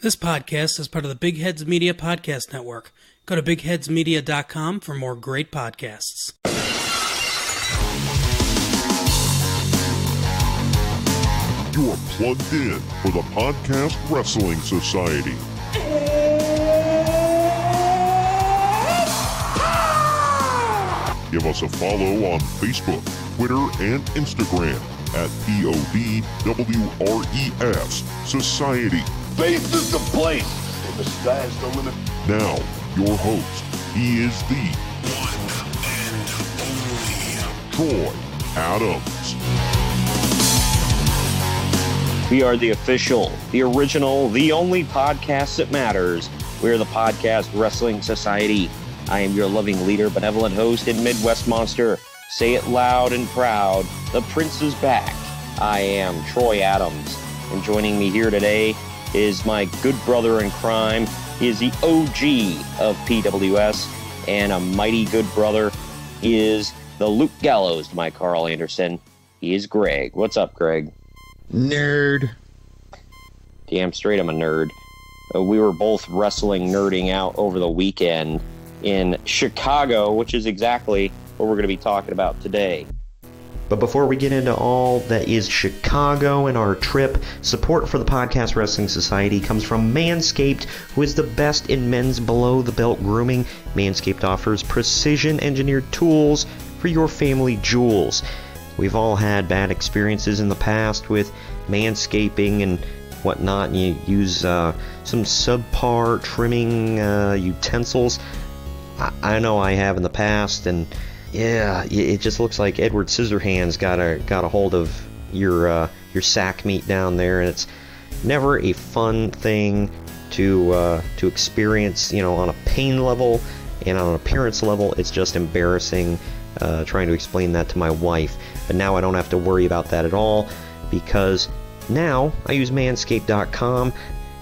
This podcast is part of the Big Heads Media Podcast Network. Go to bigheadsmedia.com for more great podcasts. You're plugged in for the Podcast Wrestling Society. Give us a follow on Facebook, Twitter, and Instagram at PODWRES Society. Faith is the place, and the sky's the limit. Now, your host, he is the one and only Troy Adams. We are the official, the original, the only podcast that matters. We're the Podcast Wrestling Society. I am your loving leader, benevolent host, and Midwest monster. Say it loud and proud. The Prince is back. I am Troy Adams, and joining me here today is my good brother in crime. He is the OG of PWS, and a mighty good brother. He is the Luke Gallows to my Carl Anderson. He is Greg. What's up, Greg? Nerd. Damn straight I'm a nerd. We were both wrestling nerding out over the weekend in Chicago, which is exactly what we're going to be talking about today. But before we get into all that is Chicago and our trip, support for the Podcast Wrestling Society comes from Manscaped, who is the best in men's below-the-belt grooming. Manscaped offers precision-engineered tools for your family jewels. We've all had bad experiences in the past with manscaping and whatnot, and you use some subpar trimming utensils. I know I have in the past, and yeah, it just looks like Edward Scissorhands got a hold of your sack meat down there, and it's never a fun thing to experience, on a pain level and on an appearance level. It's just embarrassing trying to explain that to my wife. But now I don't have to worry about that at all, because now I use Manscaped.com.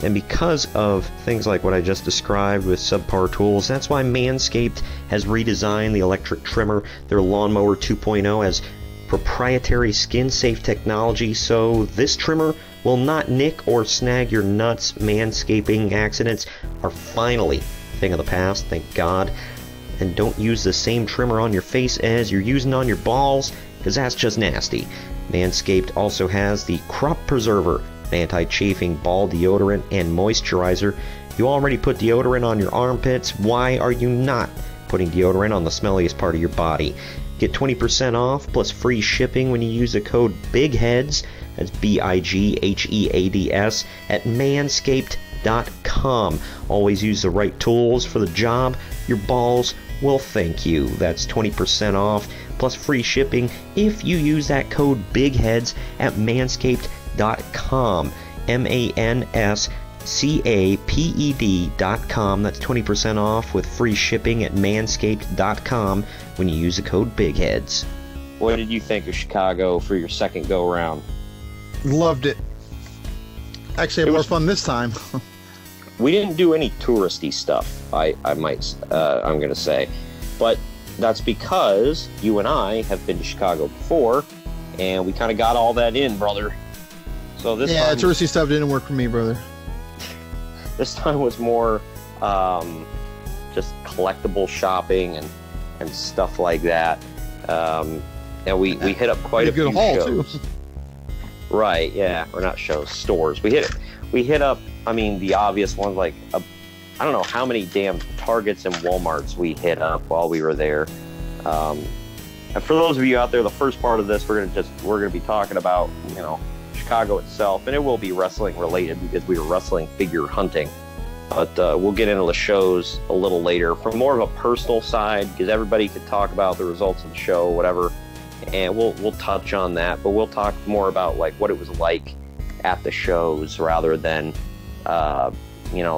And because of things like what I just described with subpar tools, that's why Manscaped has redesigned the electric trimmer. Their Lawnmower 2.0 has proprietary skin-safe technology, so this trimmer will not nick or snag your nuts. Manscaping accidents are finally a thing of the past, thank God. And don't use the same trimmer on your face as you're using on your balls, because that's just nasty. Manscaped also has the Crop Preserver, anti-chafing ball deodorant and moisturizer. You already put deodorant on your armpits. Why are you not putting deodorant on the smelliest part of your body? Get 20% off plus free shipping when you use the code BIGHEADS, that's BIGHEADS, at manscaped.com. Always use the right tools for the job. Your balls will thank you. That's 20% off plus free shipping if you use that code BIGHEADS at manscaped.com. manscaped.com. That's 20% off with free shipping at manscaped.com when you use the code BIGHEADS. What did you think of Chicago for your second go-around? Loved it. Actually, had more fun this time. We didn't do any touristy stuff, I'm going to say. But that's because you and I have been to Chicago before, and we kind of got all that in, brother. So this time, touristy stuff didn't work for me, brother. This time was more just collectible shopping and stuff like that. And we hit up quite a few shows. Too. Right, yeah. Or not shows, stores. We hit up, the obvious ones, like, I don't know how many damn Targets and Walmarts we hit up while we were there. And for those of you out there, the first part of this, we're gonna be talking about, Chicago itself, and it will be wrestling related because we were wrestling figure hunting. But we'll get into the shows a little later from more of a personal side, because everybody could talk about the results of the show, whatever, and we'll touch on that. But we'll talk more about like what it was like at the shows rather than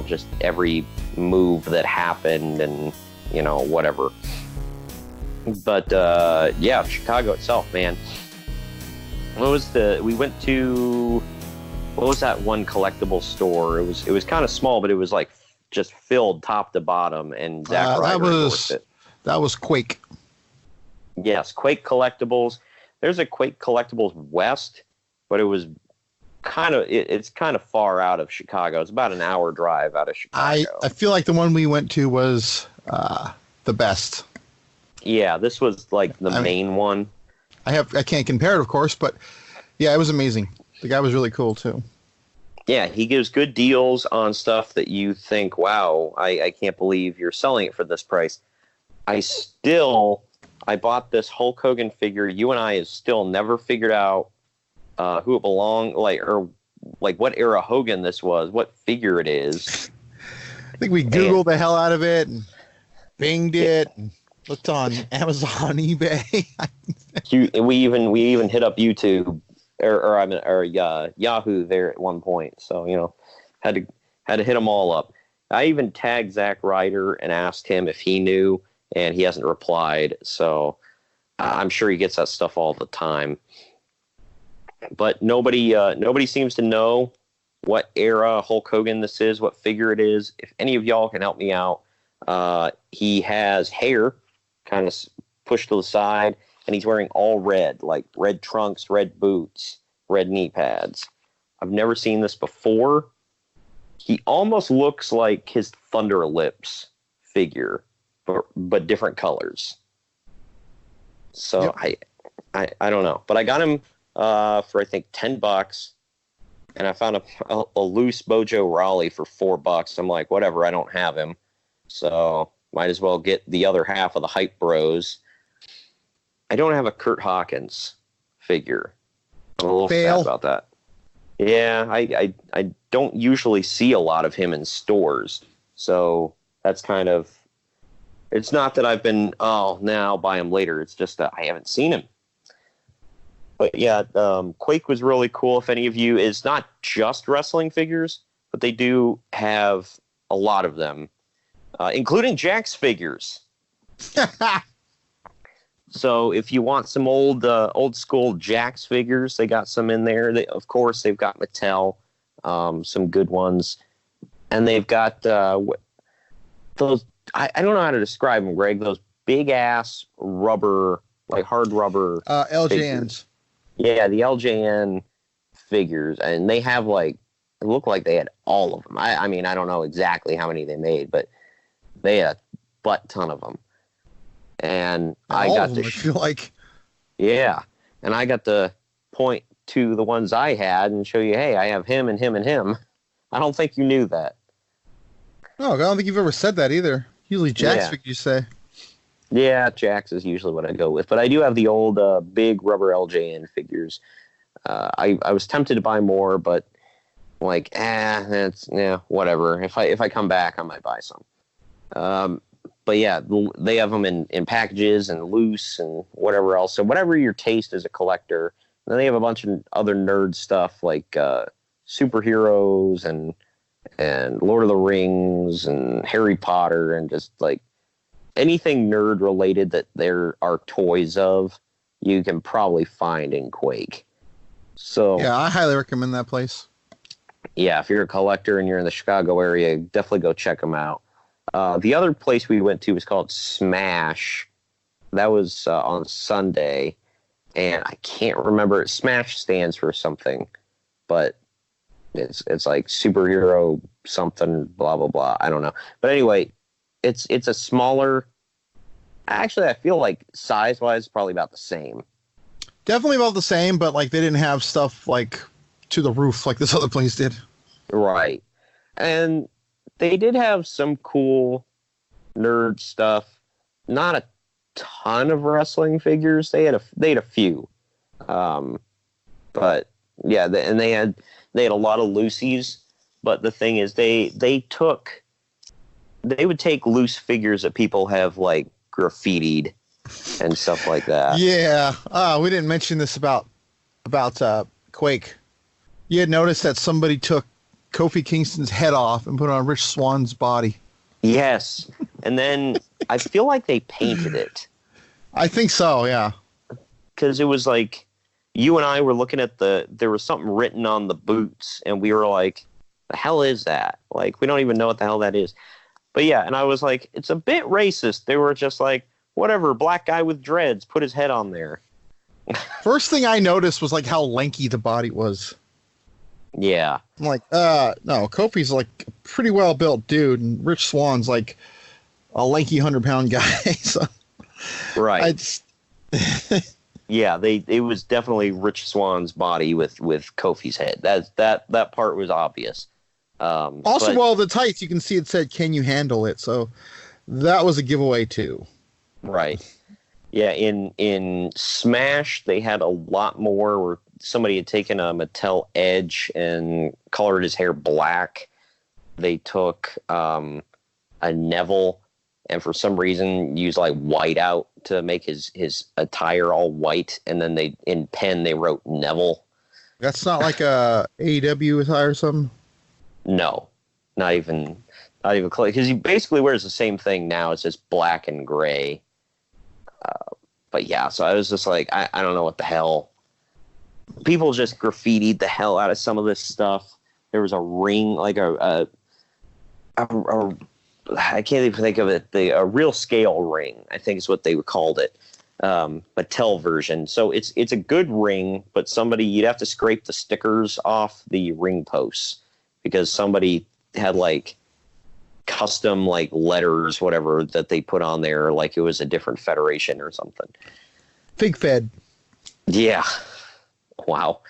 just every move that happened and whatever. But Chicago itself, man. We went to, what was that one collectible store? It was kind of small, but it was like just filled top to bottom, and Zack Ryder endorsed it. That was Quake. Yes, Quake Collectibles. There's a Quake Collectibles West, but it was it's kind of far out of Chicago. It's about an hour drive out of Chicago. I feel like the one we went to was the best. Yeah, this was like the main one. I can't compare it, of course, but yeah, it was amazing. The guy was really cool too. Yeah, he gives good deals on stuff that you think, wow, I can't believe you're selling it for this price. I bought this Hulk Hogan figure. You and I have still never figured out who it belonged, or what era Hogan this was, what figure it is. I think we Googled the hell out of it and binged it and looked on Amazon, eBay. we even hit up YouTube or Yahoo there at one point. So had to hit them all up. I even tagged Zack Ryder and asked him if he knew, and he hasn't replied. So I'm sure he gets that stuff all the time. But nobody seems to know what era Hulk Hogan this is, what figure it is. If any of y'all can help me out, he has hair kind of pushed to the side, and he's wearing all red, like red trunks, red boots, red knee pads. I've never seen this before. He almost looks like his Thunder Lips figure, but different colors. So yep. I don't know, but I got him for I think $10, and I found a loose Bojo Raleigh for $4. I'm like, whatever, I don't have him, so might as well get the other half of the Hype Bros. I don't have a Kurt Hawkins figure. I'm a little sad about that. Yeah, I don't usually see a lot of him in stores, so that's kind of. It's not that I've been now I'll buy him later. It's just that I haven't seen him. But yeah, Quake was really cool. If any of you, it's not just wrestling figures, but they do have a lot of them, including Jakks figures. So if you want some old school Jakks figures, they got some in there. Of course, they've got Mattel, some good ones, and they've got those. I don't know how to describe them, Greg. Those big ass rubber, like hard rubber LJNs. Figures. Yeah, the LJN figures, and they have it looked like they had all of them. I mean, I don't know exactly how many they made, but they had a butt ton of them. And I feel like. Yeah, and I got to point to the ones I had and show you, hey, I have him and him and him. I don't think you knew that. No, I don't think you've ever said that either. Usually Jakks figure you say. Yeah, Jakks is usually what I go with. But I do have the old big rubber LJN figures. I was tempted to buy more, but whatever. If I come back, I might buy some. But yeah, they have them in packages and loose and whatever else. So whatever your taste as a collector. And then they have a bunch of other nerd stuff like superheroes and Lord of the Rings and Harry Potter and just anything nerd related that there are toys of, you can probably find in Quake. So yeah, I highly recommend that place. Yeah, if you're a collector and you're in the Chicago area, definitely go check them out. The other place we went to was called Smash. That was on Sunday, and I can't remember. Smash stands for something, but it's like superhero something, blah blah blah. I don't know, but anyway, it's a smaller. Actually, I feel like size wise, probably about the same. Definitely about the same, but they didn't have stuff to the roof like this other place did. Right, and they did have some cool nerd stuff. Not a ton of wrestling figures. They had a few, but yeah, they had a lot of loosies. But the thing is, they would take loose figures that people have graffitied and stuff like that. Yeah, we didn't mention this about Quake. You had noticed that somebody took Kofi Kingston's head off and put it on Rich Swann's body. Yes, and then I feel like they painted it. I think so, yeah. Because it was you and I were looking at there was something written on the boots, and we were like, the hell is that? We don't even know what the hell that is. But yeah, and I was like, it's a bit racist. They were just whatever, black guy with dreads, put his head on there. First thing I noticed was how lanky the body was. Yeah. I'm like, no, Kofi's like a pretty well built dude, and Rich Swan's like a lanky 100-pound guy. So Right. I just Yeah, it was definitely Rich Swan's body with Kofi's head. That part was obvious. Also, but, well, the tights, you can see it said, "Can you handle it?" So that was a giveaway too. right. Yeah, in Smash they had a lot more where somebody had taken a Mattel Edge and colored his hair black. They took a Neville and for some reason used like white out to make his attire all white, and then in pen they wrote Neville. That's not like a AEW attire or something. No, not even close. Because he basically wears the same thing now. It's just black and gray. But yeah, so I was just like, I don't know what the hell. People just graffitied the hell out of some of this stuff. There was a ring, like a I can't even think of it. A real scale ring, I think is what they called it. Mattel version. So it's a good ring, but you'd have to scrape the stickers off the ring posts because somebody had like custom like letters, whatever, that they put on there, like it was a different federation or something. Fig Fed. Yeah. Wow.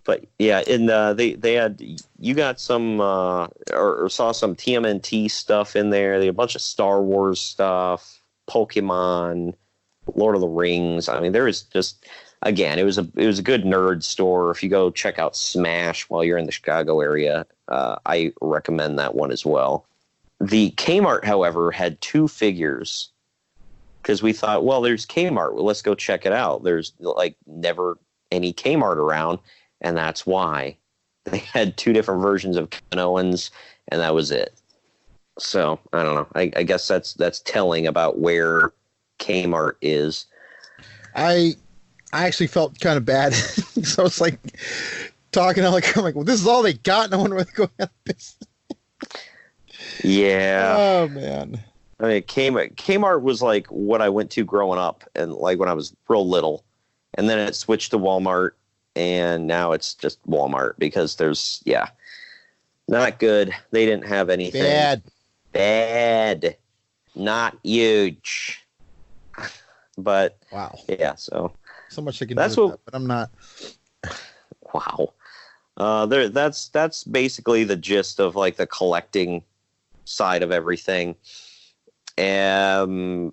But yeah, and they had, you got some or saw some TMNT stuff in there. They had a bunch of Star Wars stuff, Pokemon, Lord of the Rings. I mean, there was just, again, it was a good nerd store. If you go check out Smash while you're in the Chicago area, I recommend that one as well. The Kmart, however, had 2 figures because we thought, well, there's Kmart. Well, let's go check it out. There's like never any Kmart around, and that's why they had 2 different versions of Kevin Owens, and that was it. So I don't know. I guess that's telling about where Kmart is. I actually felt kind of bad. So I was like talking, I'm like, well, this is all they got. No one really going out of business. Yeah. Oh man. I mean, Kmart was like what I went to growing up, and like when I was real little, and then it switched to Walmart, and now it's just Walmart because there's not good. They didn't have anything. Bad, not huge. But wow. Yeah, so much I can that's do with what, that, but I'm not. Wow. That's basically the gist of like the collecting side of everything. I'm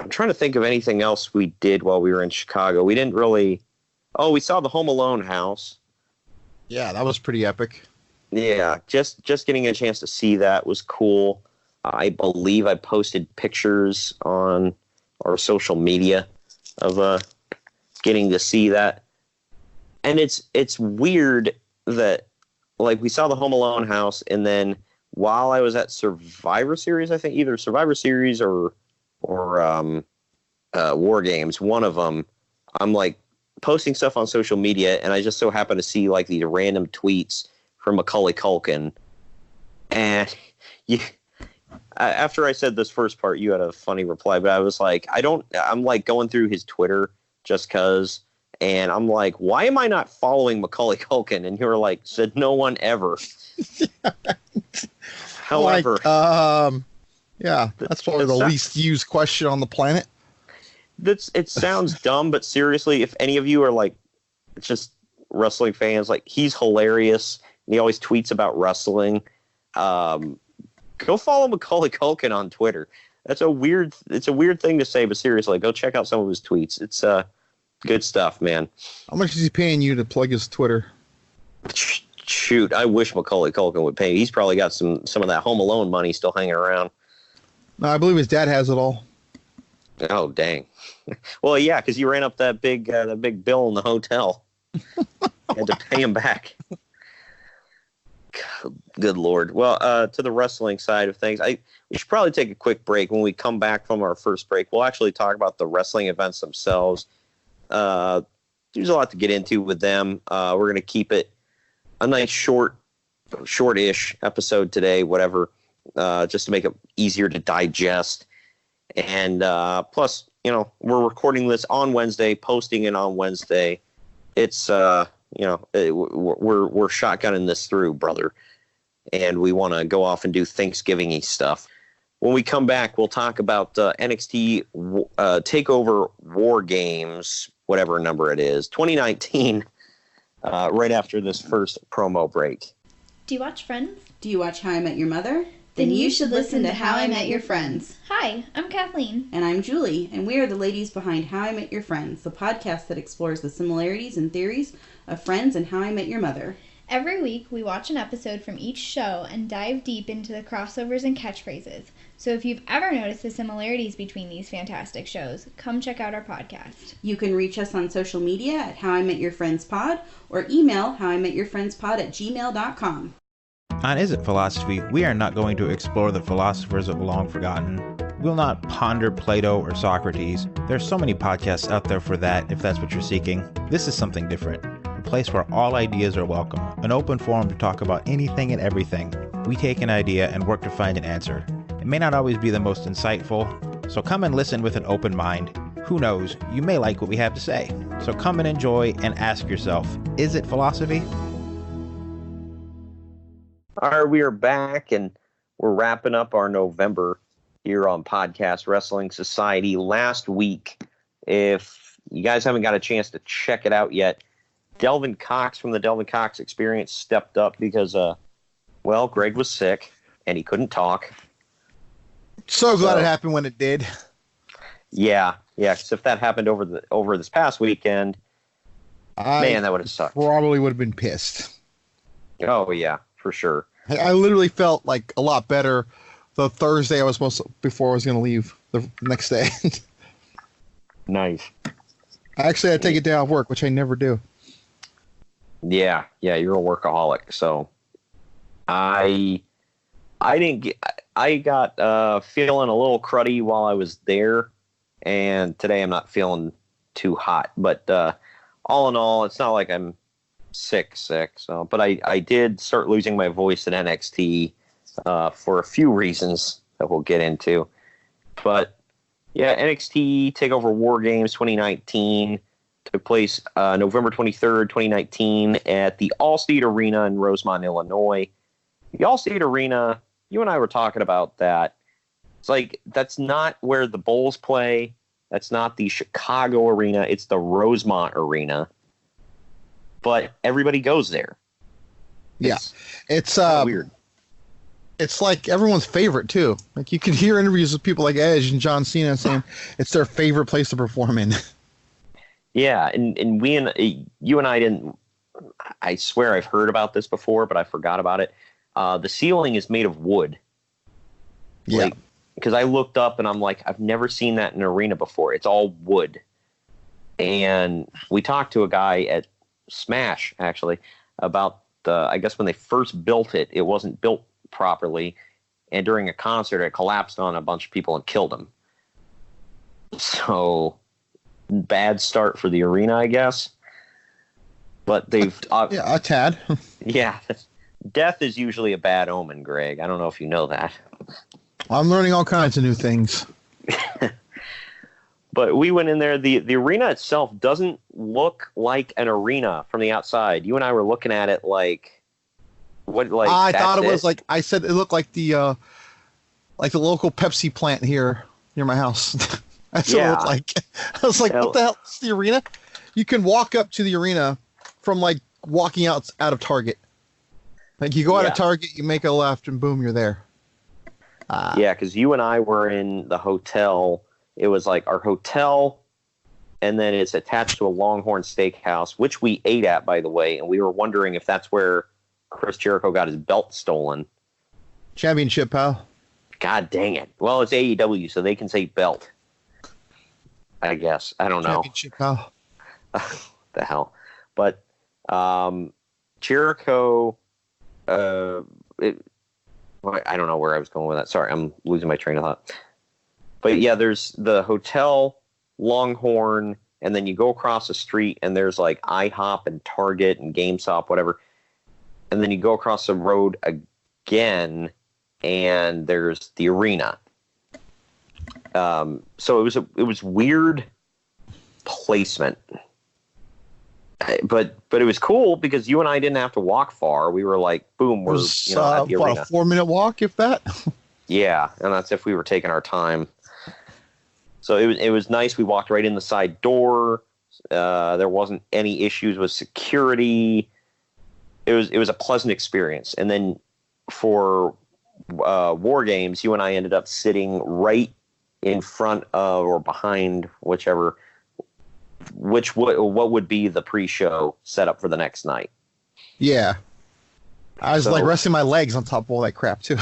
trying to think of anything else we did while we were in Chicago. We didn't really. Oh, we saw the Home Alone house. Yeah, that was pretty epic. Yeah, just getting a chance to see that was cool. I believe I posted pictures on our social media of getting to see that. And it's weird that like we saw the Home Alone house, and then while I was at Survivor Series, I think either Survivor Series or WarGames, one of them, I'm like posting stuff on social media, and I just so happen to see like these random tweets from Macaulay Culkin, and after I said this first part, you had a funny reply, but I was like, I'm like going through his Twitter just cause, and I'm like, why am I not following Macaulay Culkin? And you were like, said no one ever. However, yeah, that's probably the least used question on the planet. It sounds dumb, but seriously, if any of you are like just wrestling fans, like he's hilarious. And he always tweets about wrestling. Go follow Macaulay Culkin on Twitter. It's a weird thing to say, but seriously, go check out some of his tweets. It's good stuff, man. How much is he paying you to plug his Twitter? Shoot, I wish Macaulay Culkin would pay. He's probably got some of that Home Alone money still hanging around. No, I believe his dad has it all. Oh, dang. Well, yeah, because you ran up that big bill in the hotel. Had to pay him back. Good Lord. Well, to the wrestling side of things, we should probably take a quick break. When we come back from our first break, we'll actually talk about the wrestling events themselves. There's a lot to get into with them. We're going to keep it a nice short-ish episode today, whatever, just to make it easier to digest. And plus, we're recording this on Wednesday, posting it on Wednesday. It's we're shotgunning this through, brother, and we want to go off and do Thanksgiving-y stuff. When we come back, we'll talk about NXT TakeOver WarGames, whatever number it is, 2019, right after this first promo break. Do you watch Friends? Do you watch How I Met Your Mother? Then you should listen to How I Met Your Friends. Hi, I'm Kathleen. And I'm Julie, and we are the ladies behind How I Met Your Friends, the podcast that explores the similarities and theories of Friends and How I Met Your Mother. Every week, we watch an episode from each show and dive deep into the crossovers and catchphrases. So if you've ever noticed the similarities between these fantastic shows, come check out our podcast. You can reach us on social media at How I Met Your Friends Pod or email howimetyourfriendspod@gmail.com. On Is It Philosophy, we are not going to explore the philosophers of long forgotten. We'll not ponder Plato or Socrates. There's so many podcasts out there for that if that's what you're seeking. This is something different. A place where all ideas are welcome. An open forum to talk about anything and everything. We take an idea and work to find an answer. It may not always be the most insightful, so come and listen with an open mind. Who knows, you may like what we have to say. So come and enjoy and ask yourself, is it philosophy? All right, we are back, and we're wrapping up our November here on Podcast Wrestling Society. Last week, if you guys haven't got a chance to check it out yet, Delvin Cox from the Delvin Cox Experience stepped up because, Greg was sick, and he couldn't talk. So glad it happened when it did. Yeah, because if that happened over this past weekend, man, that would have sucked. Probably would have been pissed. Oh, yeah, for sure. I literally felt like a lot better the Thursday before I was going to leave the next day. Nice. I actually had to take a day off work, which I never do. Yeah, you're a workaholic. So I got feeling a little cruddy while I was there, and today I'm not feeling too hot. But all in all, it's not like I'm sick. So, but I did start losing my voice at NXT for a few reasons that we'll get into. But yeah, NXT TakeOver WarGames 2019 took place November 23rd, 2019 at the Allstate Arena in Rosemont, Illinois. The Allstate Arena, you and I were talking about that. It's like, that's not where the Bulls play. That's not the Chicago Arena. It's the Rosemont Arena. But everybody goes there. It's weird. It's like everyone's favorite too. Like you can hear interviews with people like Edge and John Cena saying it's their favorite place to perform in. Yeah, and you and I didn't. I swear I've heard about this before, but I forgot about it. The ceiling is made of wood. Yeah. Because I looked up and I'm like, I've never seen that in an arena before. It's all wood. And we talked to a guy at Smash, actually, about I guess when they first built it, it wasn't built properly. And during a concert, it collapsed on a bunch of people and killed them. So, bad start for the arena, I guess. But they've... a tad. Yeah. Death is usually a bad omen, Greg. I don't know if you know that. I'm learning all kinds of new things. But we went in there. The arena itself doesn't look like an arena from the outside. You and I were looking at it like, what? Like I thought it was like, I said it looked like the local Pepsi plant here near my house. That's what it looked like. I was like, what the hell? It's the arena? You can walk up to the arena from like walking out of Target. Like you go out of Target, you make a left, and boom, you're there. Yeah, because you and I were in the hotel. It was like our hotel, and then it's attached to a Longhorn Steakhouse, which we ate at, by the way, and we were wondering if that's where Chris Jericho got his belt stolen. Championship, pal. God dang it. Well, it's AEW, so they can say belt. I guess. I don't know. Championship, pal. The hell. But Jericho... I don't know where I was going with that. Sorry, I'm losing my train of thought. But yeah, there's the hotel, Longhorn, and then you go across the street and there's like IHOP and Target and GameStop, whatever. And then you go across the road again and there's the arena. So it was weird placement. But it was cool because you and I didn't have to walk far. We were like, boom, we're at the arena. A 4-minute walk, if that. Yeah, and that's if we were taking our time. So it was nice. We walked right in the side door. There wasn't any issues with security. It was a pleasant experience. And then for WarGames, you and I ended up sitting right in front of or behind whichever. What would be the pre-show setup for the next night? Yeah, I was like resting my legs on top of all that crap too.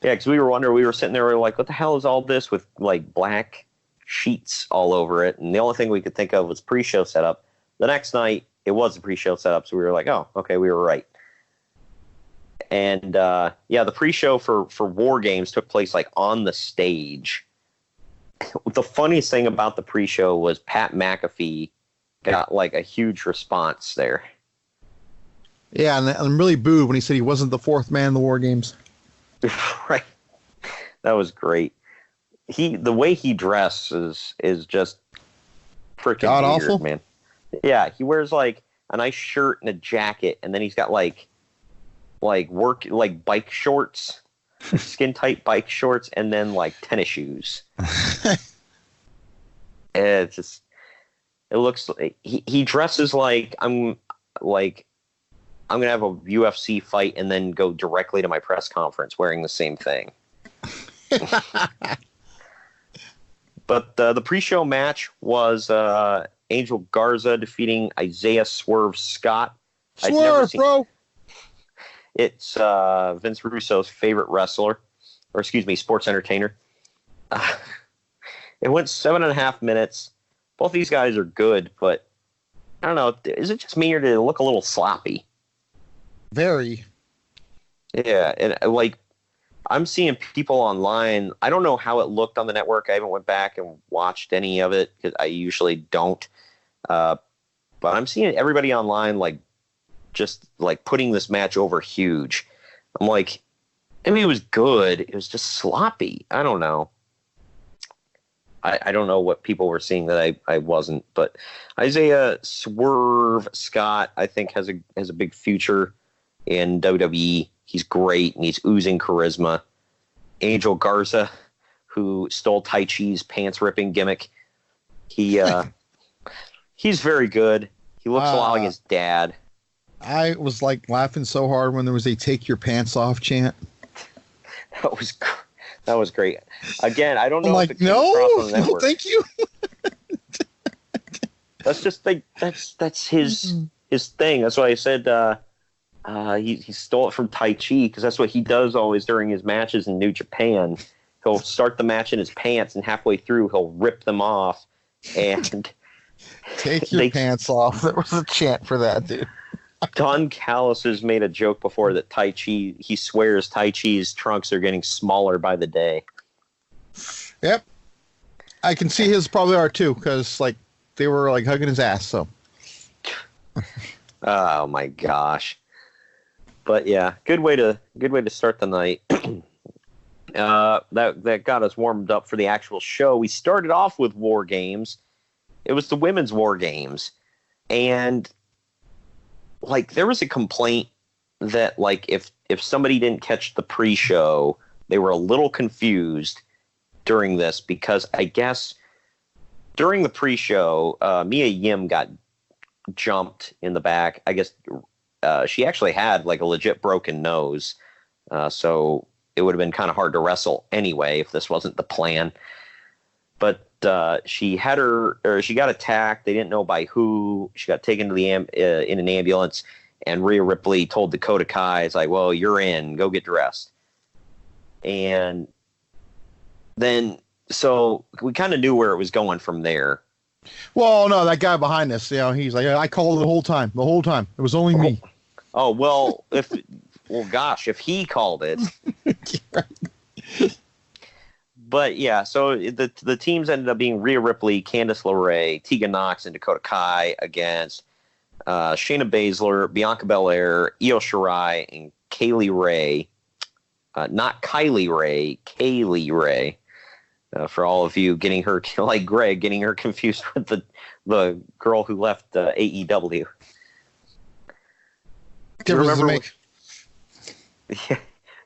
Yeah, because we were sitting there, we were like, what the hell is all this with like black sheets all over it? And the only thing we could think of was pre-show setup. The next night, it was a pre-show setup, so we were like, oh, okay, we were right. And the pre-show for WarGames took place like on the stage. The funniest thing about the pre-show was Pat McAfee got like a huge response there. Yeah, and I'm really booed when he said he wasn't the fourth man in the WarGames. Right. That was great. The way he dresses is just freaking God weird, awful, man. Yeah, he wears like a nice shirt and a jacket, and then he's got like bike shorts. Skin tight bike shorts and then like tennis shoes. It looks like he dresses like I'm gonna have a UFC fight and then go directly to my press conference wearing the same thing. But the pre-show match was Angel Garza defeating Isaiah Swerve Scott. Bro. It's Vince Russo's favorite wrestler, or excuse me, sports entertainer. It went 7.5 minutes. Both these guys are good, but I don't know. Is it just me or did it look a little sloppy? Very. Yeah, and like I'm seeing people online. I don't know how it looked on the network. I haven't went back and watched any of it because I usually don't. But I'm seeing everybody online like just like putting this match over huge. I'm like, I mean, it was good. It was just sloppy. I don't know. I don't know what people were seeing that I wasn't, but Isaiah Swerve Scott, I think has a big future in WWE. He's great and he's oozing charisma. Angel Garza, who stole Tai Chi's pants ripping gimmick. He's very good. He looks a lot like his dad. I was like laughing so hard when there was a "take your pants off" chant. That was great. Again, I don't know. I'm like, no, thank you. That's just that's his thing. That's why I said he stole it from Tai Chi because that's what he does always during his matches in New Japan. He'll start the match in his pants and halfway through he'll rip them off and take your pants off. There was a chant for that, dude. Don Callis has made a joke before that Tai Chi, he swears Tai Chi's trunks are getting smaller by the day. Yep. I can see his probably are too, because like they were like hugging his ass, so. Oh my gosh. But yeah, good way to start the night. That got us warmed up for the actual show. We started off with WarGames. It was the women's WarGames. And like there was a complaint that like if somebody didn't catch the pre-show, they were a little confused during this because I guess during the pre-show, Mia Yim got jumped in the back. I guess she actually had like a legit broken nose, so it would have been kind of hard to wrestle anyway if this wasn't the plan. But she got attacked. They didn't know by who. She got taken to the in an ambulance, and Rhea Ripley told Dakota Kai, "It's like, well, you're in. Go get dressed." And then, so we kind of knew where it was going from there. Well, no, that guy behind us, he's like, I called it the whole time. The whole time, it was only me. Oh well, if he called it. But yeah, so the teams ended up being Rhea Ripley, Candice LeRae, Tegan Nox, and Dakota Kai against Shayna Baszler, Bianca Belair, Io Shirai, and Kaylee Ray. Not Kylie Ray, Kaylee Ray. For all of you getting her, like Greg, getting her confused with the girl who left AEW. Do you remember? Yeah.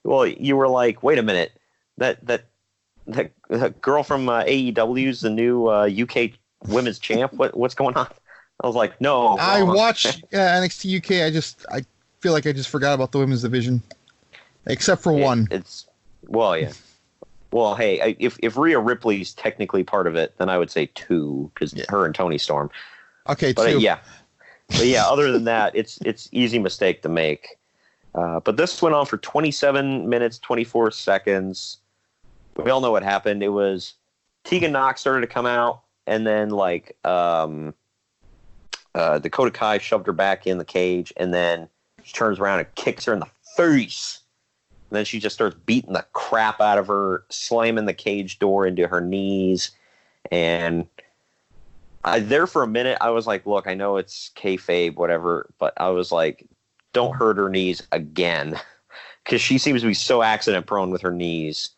Well, you were like, wait a minute, that girl from AEW's the new UK Women's Champ. What's going on? I was like, no. I watch NXT UK. I feel like I just forgot about the women's division, except for one. Yeah. Well, hey, if Rhea Ripley's technically part of it, then I would say 2 because her and Toni Storm. Okay, but 2. But yeah, other than that, it's easy mistake to make. But this went on for 27 minutes, 24 seconds. We all know what happened. It was Tegan Nox started to come out, and then Dakota Kai shoved her back in the cage, and then she turns around and kicks her in the face. And then she just starts beating the crap out of her, slamming the cage door into her knees. And there for a minute, I was like, look, I know it's kayfabe, whatever, but I was like, don't hurt her knees again. Because she seems to be so accident prone with her knees.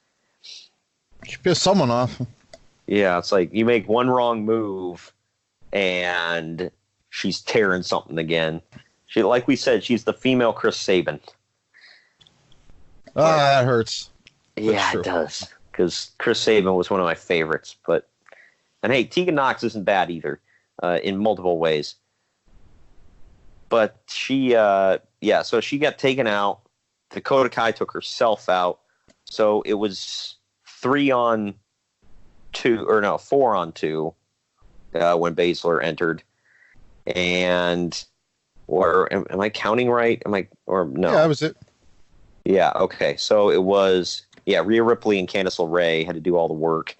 She pissed someone off. Yeah, it's like you make one wrong move and she's tearing something again. Like we said, she's the female Chris Sabin. That hurts. Yeah, it does. Because Chris Sabin was one of my favorites. And hey, Tegan Nox isn't bad either, in multiple ways. But she, so she got taken out. Dakota Kai took herself out. So it was 4-on-2, when Baszler entered. And, am I counting right? No? Yeah, that was it. Yeah, okay. So it was, Rhea Ripley and Candice LeRae had to do all the work.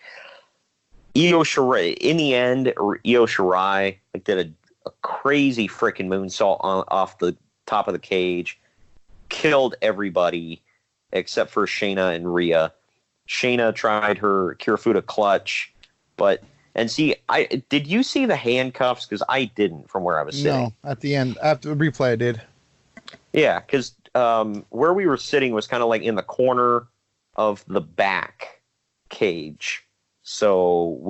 Io Shirai, in the end, Io Shirai did a crazy freaking moonsault off the top of the cage, killed everybody except for Shayna and Rhea. Shayna tried her Kirifuda clutch, did you see the handcuffs? Because I didn't from where I was sitting. No, at the end, after the replay, I did. Yeah, because where we were sitting was kind of like in the corner of the back cage. So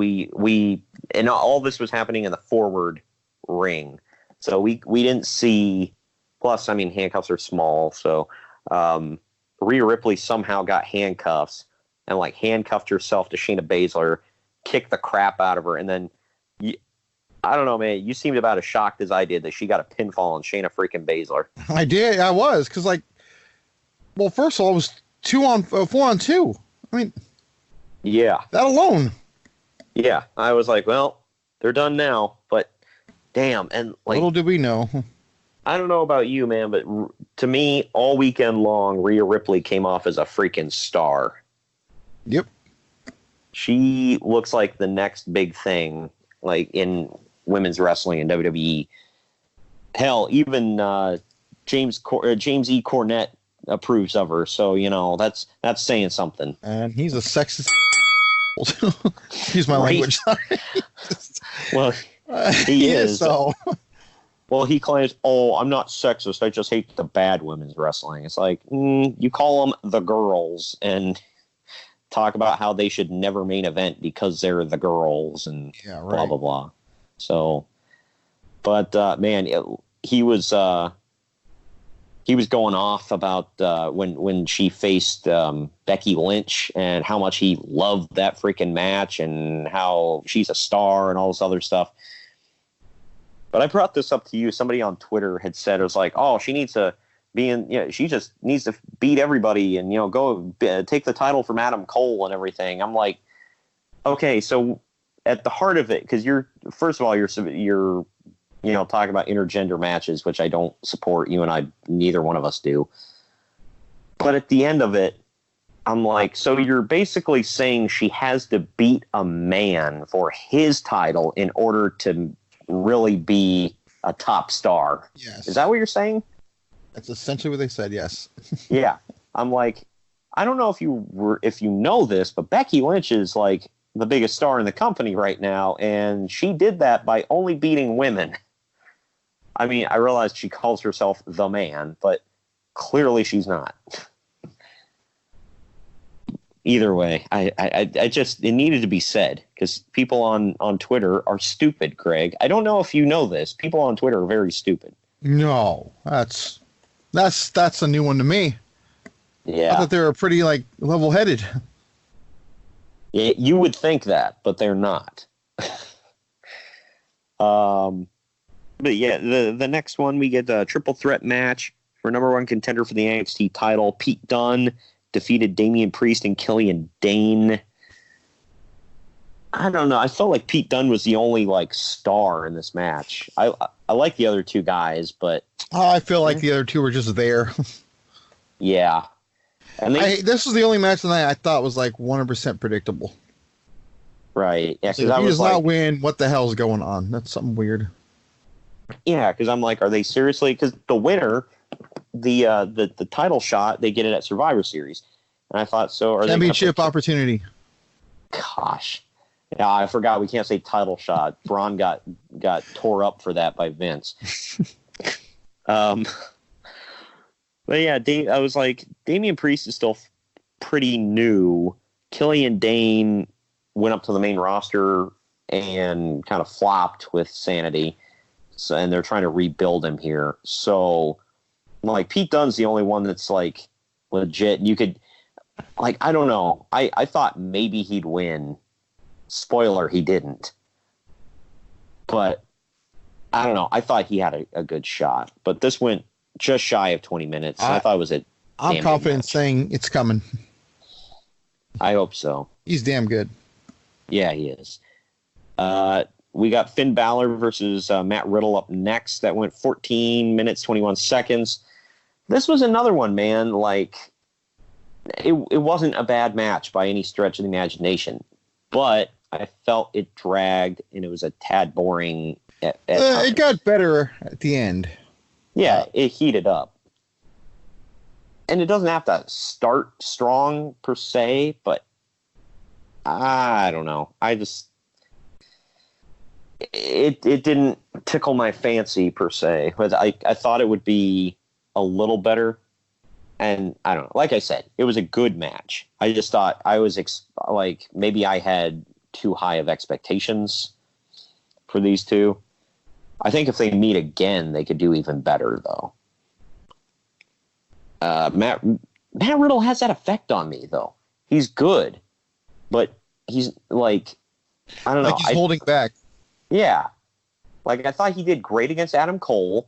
and all this was happening in the forward ring. So we didn't see, plus, I mean, handcuffs are small. So Rhea Ripley somehow got handcuffs and handcuffed herself to Shayna Baszler, kicked the crap out of her. And then, I don't know, man, you seemed about as shocked as I did that she got a pinfall on Shayna freaking Baszler. I did. I was. Because, first of all, it was 4-on-2. I mean, yeah. That alone. Yeah. I was like, well, they're done now. But, damn. And, little did we know. I don't know about you, man, but to me, all weekend long, Rhea Ripley came off as a freaking star. Yep. She looks like the next big thing, in women's wrestling in WWE. Hell, even James E. Cornette approves of her, so that's saying something. And he's a sexist. Excuse my language. Well, he is. So. Well, he claims, I'm not sexist. I just hate the bad women's wrestling. It's like, you call them the girls and talk about how they should never main event because they're the girls and blah, blah, blah. So, but, man, he was going off about when she faced Becky Lynch and how much he loved that freaking match and how she's a star and all this other stuff. But I brought this up to you. Somebody on Twitter had said, it was like, she needs to she just needs to beat everybody and, go take the title from Adam Cole and everything. I'm like, okay, so at the heart of it, because you're talking about intergender matches, which I don't support. You and I, neither one of us do. But at the end of it, I'm like, so you're basically saying she has to beat a man for his title in order to really be a top star. Yes. Is that what you're saying? That's essentially what they said, yes. Yeah. I'm like, I don't know if you know this, but Becky Lynch is the biggest star in the company right now, and she did that by only beating women. I mean, I realize she calls herself the man, but clearly she's not. Either way, I just, it needed to be said because people on Twitter are stupid, Greg. I don't know if you know this. People on Twitter are very stupid. No, that's a new one to me. Yeah. I thought they were pretty level-headed. Yeah, you would think that, but they're not. But yeah, the next one we get a triple threat match for number one contender for the NXT title. Pete Dunne defeated Damian Priest and Killian Dane. I don't know. I felt like Pete Dunne was the only star in this match. I like the other two guys, but I feel like the other two were just there. Yeah, and this was the only match tonight I thought was 100% predictable. Right? Yeah, because he does not win. What the hell's going on? That's something weird. Yeah, because I'm like, are they seriously? Because the winner, the title shot, they get it at Survivor Series, and I thought, so are championship opportunity? Gosh, yeah, I forgot we can't say title shot. Braun got tore up for that by Vince. But yeah, I was like, Damian Priest is still pretty new. Killian Dane went up to the main roster and kind of flopped with Sanity. So, and they're trying to rebuild him here. So, Pete Dunne's the only one that's legit. You could, I don't know. I thought maybe he'd win. Spoiler, he didn't. But I don't know. I thought he had a good shot. But this went just shy of 20 minutes. I thought it was I'm confident saying it's coming. I hope so. He's damn good. Yeah, he is. We got Finn Balor versus Matt Riddle up next. That went 14 minutes, 21 seconds. This was another one, man. It wasn't a bad match by any stretch of the imagination. But I felt it dragged, and it was a tad boring. It got better at the end. Yeah, it heated up. And it doesn't have to start strong per se, but I don't know. It didn't tickle my fancy per se. But I thought it would be a little better. And I don't know. Like I said, it was a good match. I just thought I was maybe I had too high of expectations for these two. I think if they meet again, they could do even better, though. Matt Riddle has that effect on me, though. He's good, but he's I don't know. He's holding back. Yeah. I thought he did great against Adam Cole.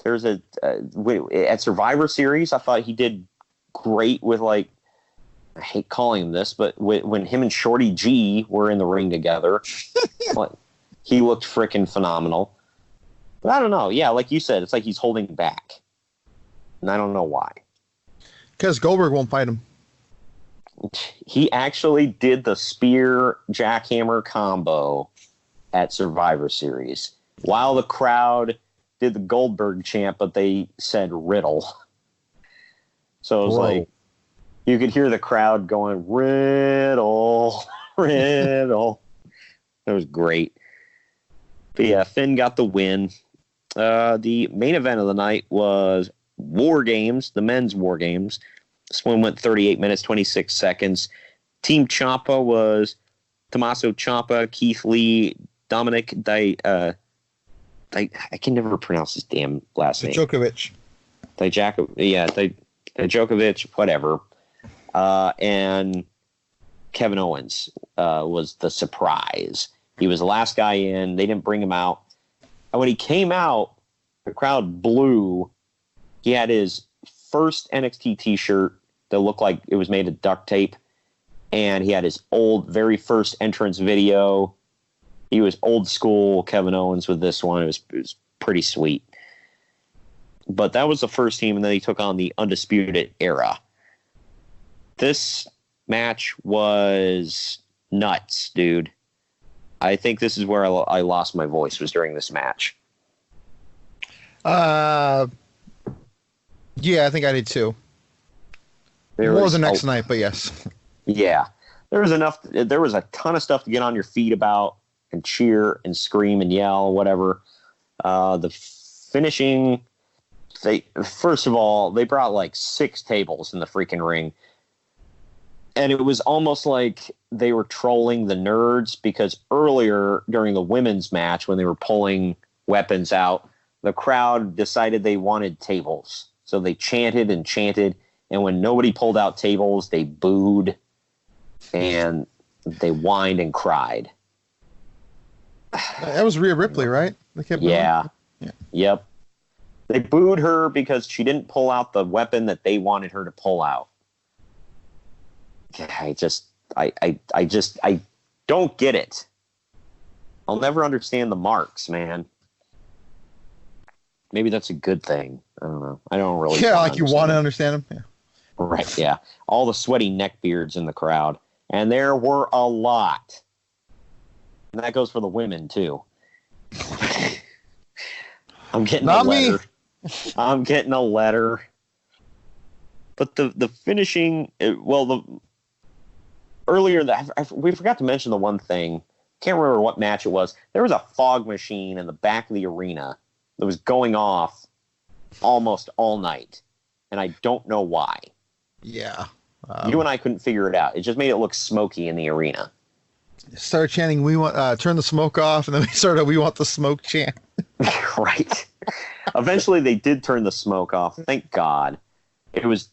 There's at Survivor Series, I thought he did great with I hate calling him this, but when him and Shorty G were in the ring together, he looked freaking phenomenal. But I don't know. Yeah, like you said, it's like he's holding back. And I don't know why. Because Goldberg won't fight him. He actually did the spear jackhammer combo at Survivor Series while the crowd did the Goldberg chant, but they said Riddle. So it was you could hear the crowd going, Riddle, Riddle. That was great. But yeah, Finn got the win. The main event of the night was WarGames, the men's WarGames. This one went 38 minutes, 26 seconds. Team Ciampa was Tommaso Ciampa, Keith Lee, Dominic I can never pronounce his damn last name. Djokovic. Djokovic, whatever. And Kevin Owens was the surprise. He was the last guy in. They didn't bring him out. And when he came out, the crowd blew. He had his first NXT t-shirt that looked like it was made of duct tape. And he had his very first entrance video. He was old school Kevin Owens with this one. It was pretty sweet. But that was the first team, and then he took on the Undisputed Era. This match was nuts, dude. I think this is where I lost my voice, was during this match. Yeah, I think I did too. More the next night, but yes. Yeah. There was a ton of stuff to get on your feet about and cheer and scream and yell, whatever. The finishing First of all, they brought like 6 tables in the freaking ring. And it was almost like they were trolling the nerds, because earlier during the women's match, when they were pulling weapons out, the crowd decided they wanted tables. So they chanted and chanted. And when nobody pulled out tables, they booed and they whined and cried. That was Rhea Ripley, right? They kept yeah. Yep. They booed her because she didn't pull out the weapon that they wanted her to pull out. I don't get it. I'll never understand the marks, man. Maybe that's a good thing. I don't know. I don't really. Yeah, like you want to understand them. Yeah. Right. Yeah. All the sweaty neckbeards in the crowd, and there were a lot. And that goes for the women too. I'm getting a letter. I'm getting a letter. But the finishing, earlier we forgot to mention the one thing. Can't remember what match it was. There was a fog machine in the back of the arena that was going off almost all night, and I don't know why. Yeah. You and I couldn't figure it out. It just made it look smoky in the arena. Started chanting, "We want turn the smoke off," and then we started, "We want the smoke" chant. Right. Eventually, they did turn the smoke off. Thank God. It was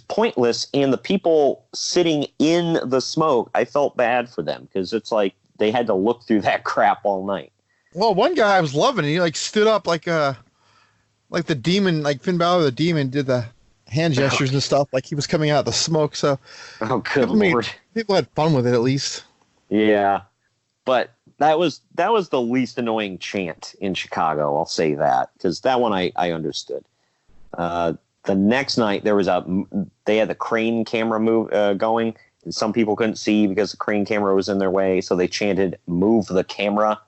pointless, and the people sitting in the smoke, I felt bad for them, because it's like they had to look through that crap all night. Well, one guy I was loving, he like stood up like the demon, like Finn Balor the demon, did the hand gestures and stuff, like he was coming out of the smoke. So, good Lord, people had fun with it at least. Yeah, but that was the least annoying chant in Chicago. I'll say that, because that one I understood. The next night they had the crane camera move going, and some people couldn't see because the crane camera was in their way, so they chanted "Move the camera,"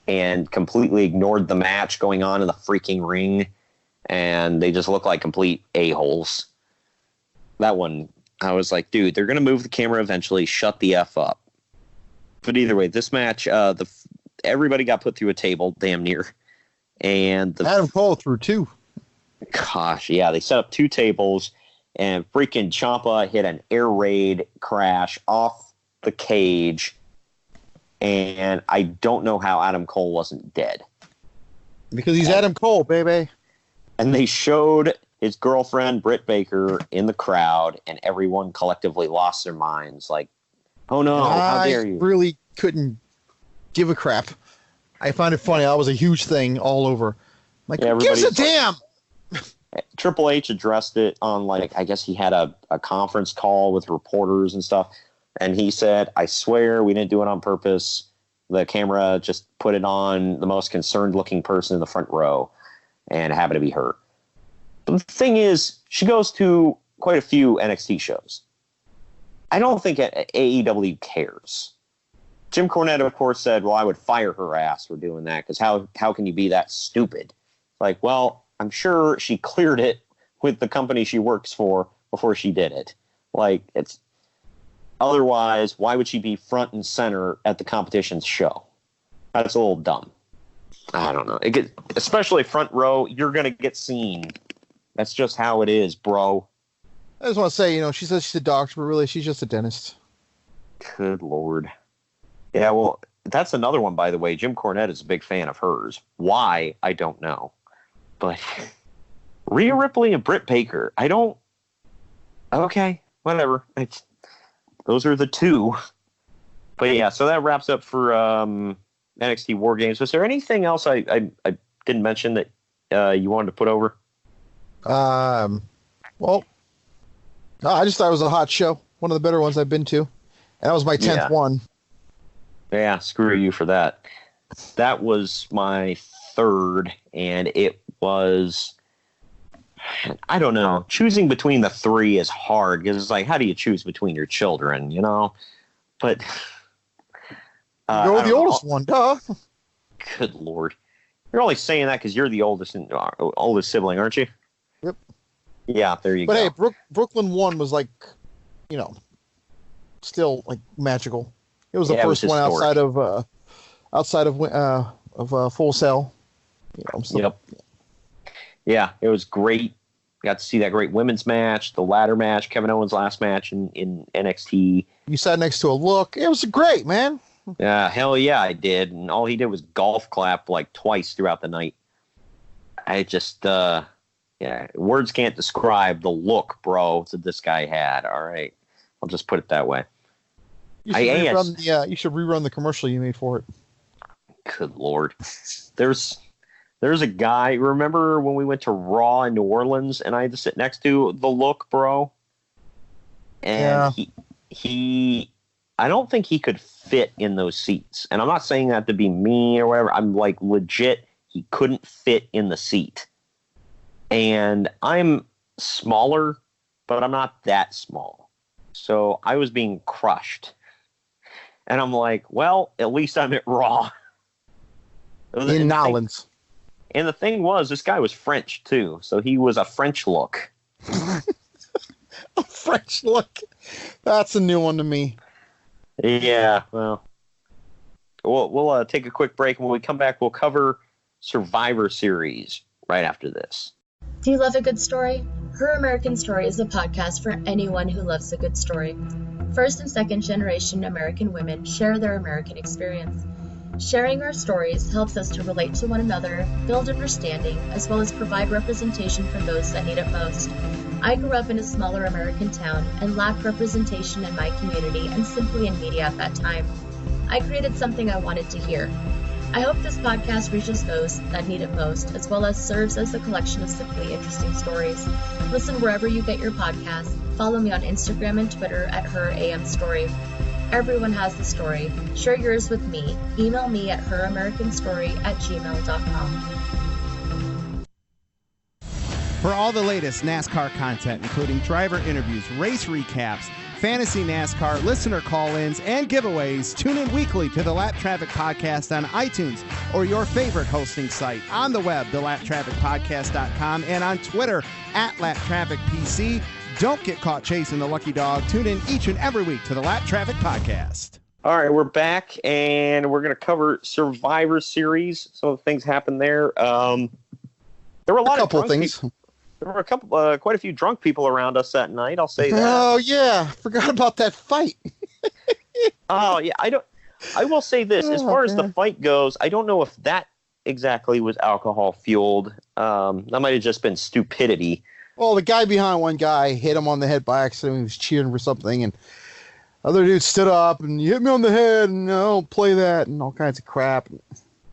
and completely ignored the match going on in the freaking ring, and they just looked like complete a-holes. That one, I was like, dude, they're gonna move the camera eventually. Shut the F up. But either way, this match, everybody got put through a table, damn near, and Adam Cole threw 2. Gosh, yeah, they set up 2 tables, and freaking Ciampa hit an air raid crash off the cage, and I don't know how Adam Cole wasn't dead. Because he's Adam Cole, baby. And they showed his girlfriend, Britt Baker, in the crowd, and everyone collectively lost their minds, like, oh no, how dare you. I really couldn't give a crap. I find it funny. That was a huge thing all over. Like, who gives a damn? Triple H addressed it on, like, I guess he had a conference call with reporters and stuff, and he said, I swear we didn't do it on purpose. The camera just put it on the most concerned looking person in the front row and happened to be her. But the thing is, she goes to quite a few NXT shows. I don't think AEW cares. Jim Cornette, of course, said, well, I would fire her ass for doing that, because how can you be that stupid? Like, well, I'm sure she cleared it with the company she works for before she did it. Like, it's otherwise, why would she be front and center at the competition's show? That's a little dumb. I don't know. Especially front row, you're going to get seen. That's just how it is, bro. I just want to say, she says she's a doctor, but really she's just a dentist. Good Lord. Yeah, well, that's another one, by the way. Jim Cornette is a big fan of hers. Why? I don't know. But Rhea Ripley and Britt Baker, okay, whatever. Those are the 2. But yeah, so that wraps up for NXT WarGames. Was there anything else I didn't mention that you wanted to put over? Well, no, I just thought it was a hot show. One of the better ones I've been to. And that was my 10th one. Yeah, screw you for that. That was my 3rd, and it was, I don't know. Choosing between the 3 is hard, because it's like, how do you choose between your children, But go with the oldest one, duh. Good Lord. You're only saying that because you're the oldest sibling, aren't you? Yep. Yeah, there you go. But hey, Brooklyn 1 was like, still like magical. It was the first one outside of Full Sail. Yep. Yeah, it was great. Got to see that great women's match, the ladder match, Kevin Owens' last match in NXT. You sat next to a Look. It was great, man. Yeah, hell yeah, I did. And all he did was golf clap like twice throughout the night. I just, words can't describe the look, bro, that this guy had. All right. I'll just put it that way. You should rerun the commercial you made for it. Good Lord. There's a guy, remember when we went to Raw in New Orleans and I had to sit next to the Look, bro? And he I don't think he could fit in those seats. And I'm not saying that to be mean or whatever. I'm like, legit, he couldn't fit in the seat. And I'm smaller, but I'm not that small. So I was being crushed. And I'm like, well, at least I'm at Raw. In Nolans. And the thing was, this guy was French, too. So he was a French Look. A French Look? That's a new one to me. Yeah, well, we'll take a quick break. And when we come back, we'll cover Survivor Series right after this. Do you love a good story? Her American Story is a podcast for anyone who loves a good story. First and second generation American women share their American experience. Sharing our stories helps us to relate to one another, build understanding, as well as provide representation for those that need it most. I grew up in a smaller American town and lacked representation in my community and simply in media at that time. I created something I wanted to hear. I hope this podcast reaches those that need it most, as well as serves as a collection of simply interesting stories. Listen wherever you get your podcasts. Follow me on Instagram and Twitter at HerAMStory. Everyone has a story. Share yours with me. Email me at heramericanstory@gmail.com. For all the latest NASCAR content, including driver interviews, race recaps, fantasy NASCAR, listener call-ins, and giveaways, tune in weekly to the Lap Traffic Podcast on iTunes or your favorite hosting site. On the web, thelaptrafficpodcast.com, and on Twitter, @LapTrafficPC. Don't get caught chasing the lucky dog. Tune in each and every week to the Lap Traffic Podcast. All right, we're back, and we're going to cover Survivor Series. Some of the things happened there. There were a couple of things. There were quite a few drunk people around us that night. I'll say that. Oh yeah, forgot about that fight. Oh yeah, I will say this: as far as the fight goes, I don't know if that exactly was alcohol fueled. That might have just been stupidity. Well, the guy behind one guy hit him on the head by accident. He was cheering for something, and other dude stood up and you hit me on the head, and I don't play that, and all kinds of crap.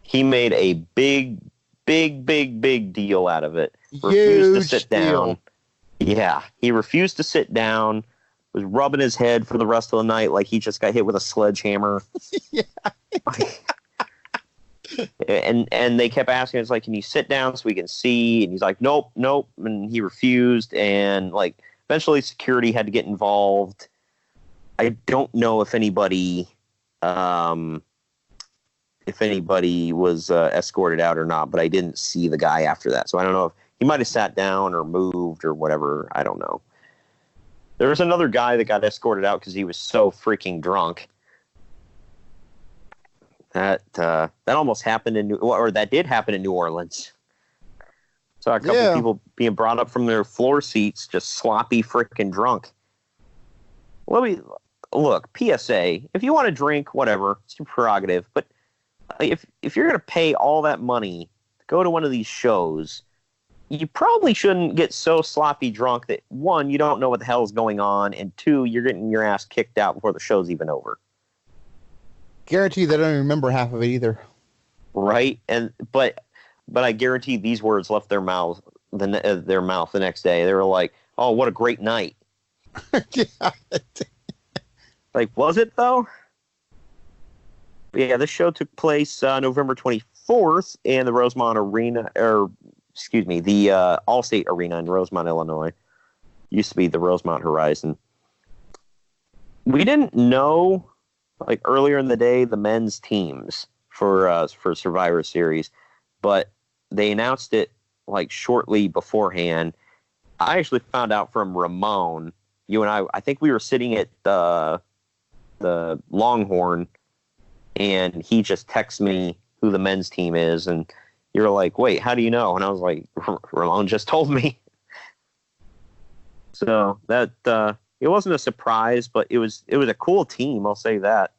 He made a big deal out of it. Refused to sit down. Yeah, he refused to sit down. Was rubbing his head for the rest of the night like he just got hit with a sledgehammer. Yeah. and they kept asking, it's like, can you sit down so we can see? And he's like, nope. And he refused. And like, eventually security had to get involved. I don't know if anybody was escorted out or not, but I didn't see the guy after that. So I don't know if he might have sat down or moved or whatever. I don't know. There was another guy that got escorted out because he was so freaking drunk. That almost happened that did happen in New Orleans. Saw a couple of people being brought up from their floor seats, just sloppy freaking drunk. Look, PSA, if you want to drink, whatever, it's your prerogative. But if you're going to pay all that money to go to one of these shows, you probably shouldn't get so sloppy drunk that, one, you don't know what the hell is going on, and two, you're getting your ass kicked out before the show's even over. Guarantee they don't remember half of it either. Right, but I guarantee these words left their mouth the next day. They were like, "Oh, what a great night!" Yeah. Like, was it though? But yeah, this show took place November 24th in the Rosemont Arena, the Allstate Arena in Rosemont, Illinois. Used to be the Rosemont Horizon. We didn't know, like earlier in the day, the men's teams for Survivor Series, but they announced it like shortly beforehand. I actually found out from Ramon. You and I think we were sitting at the Longhorn, and he just texted me who the men's team is, and you're like, wait, how do you know? And I was like, Ramon just told me. So that it wasn't a surprise, but it was a cool team. I'll say that.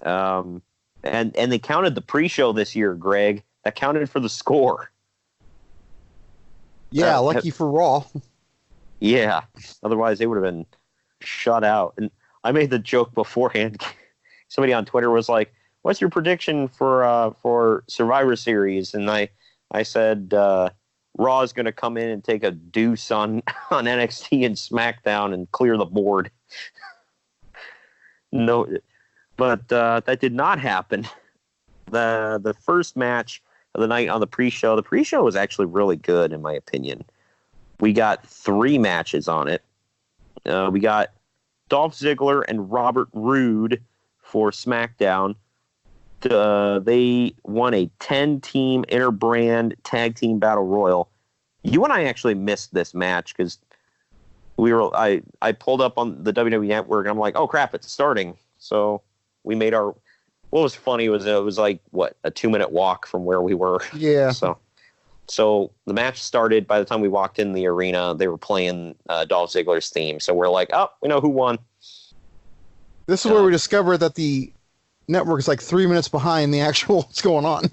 And they counted the pre-show this year, Greg. That counted for the score. Yeah, lucky for Raw. Yeah, otherwise they would have been shut out. And I made the joke beforehand. Somebody on Twitter was like, "What's your prediction for Survivor Series?" And I said Raw is going to come in and take a deuce on NXT and SmackDown and clear the board. No, but that did not happen. The first match of the night on the pre-show. The pre-show was actually really good, in my opinion. We got 3 matches on it. We got Dolph Ziggler and Robert Roode for SmackDown. They won a 10-team interbrand tag team battle royal. You and I actually missed this match because I pulled up on the WWE Network and I'm like, oh crap, it's starting. So we made our. What was funny was it was like a 2-minute walk from where we were. Yeah. So the match started. By the time we walked in the arena, they were playing Dolph Ziggler's theme. So we're like, oh, we know who won. This is where we discovered that the network is like 3 minutes behind the actual what's going on.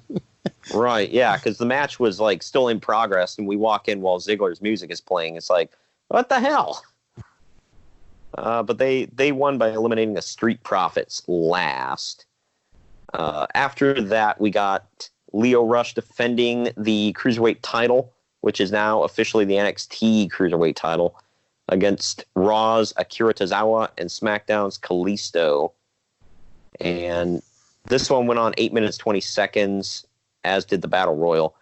Right, yeah, because the match was like still in progress, and we walk in while Ziggler's music is playing. It's like, what the hell? But they won by eliminating the Street Profits last. After that, we got Lio Rush defending the Cruiserweight title, which is now officially the NXT Cruiserweight title, against Raw's Akira Tozawa and SmackDown's Kalisto. And this one went on 8 minutes, 20 seconds, as did the Battle Royal.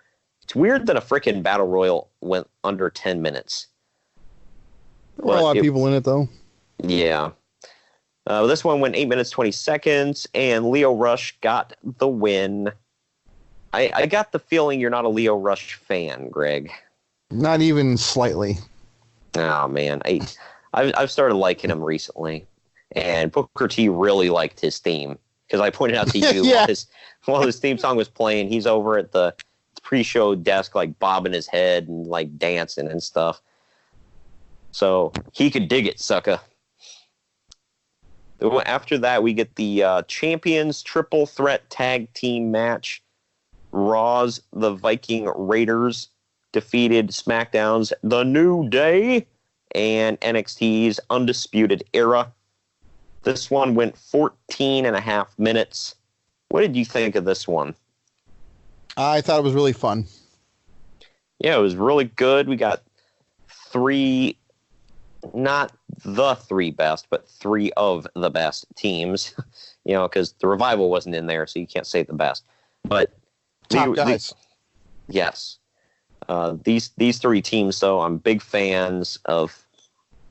It's weird that a freaking Battle Royal went under 10 minutes. There were a lot of people in it, though. Yeah. This one went 8 minutes, 20 seconds, and Lio Rush got the win. I got the feeling you're not a Lio Rush fan, Greg. Not even slightly. Oh, man. I've started liking him recently. And Booker T really liked his theme. Because I pointed out to you Yeah. while his theme song was playing, he's over at the pre-show desk, like bobbing his head and like dancing and stuff. So he could dig it, sucker. After that, we get the Champions Triple Threat Tag Team match. Raw's The Viking Raiders defeated SmackDown's The New Day and NXT's Undisputed Era. This one went 14 and a half minutes. What did you think of this one? I thought it was really fun. Yeah, it was really good. We got 3, not the 3 best, but 3 of the best teams. You know, because the Revival wasn't in there, so you can't say the best. But top guys. Yes. These 3 teams, though, I'm big fans of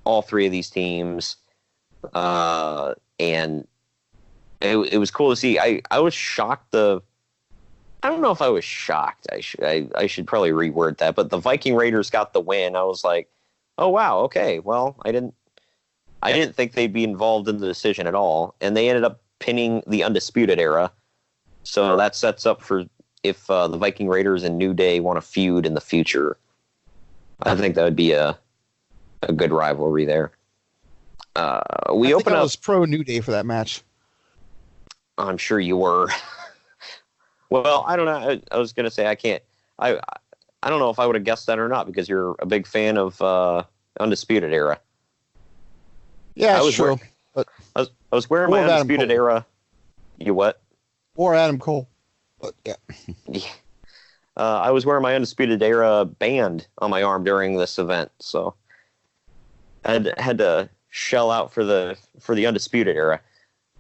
all 3 of these teams. And it was cool to see. I was shocked. I don't know if I was shocked. I should probably reword that. But the Viking Raiders got the win. I was like, oh wow, okay. Well, I didn't think they'd be involved in the decision at all, and they ended up pinning the Undisputed Era. So that sets up for if the Viking Raiders and New Day want to feud in the future. I think that would be a good rivalry there. I was pro New Day for that match. I'm sure you were. Well, I don't know. I was going to say I can't. I don't know if I would have guessed that or not because you're a big fan of Undisputed Era. Yeah, that's true. But I was wearing my Undisputed Era. You what? Or Adam Cole. But yeah. I was wearing my Undisputed Era band on my arm during this event, so I had to shell out for the Undisputed Era.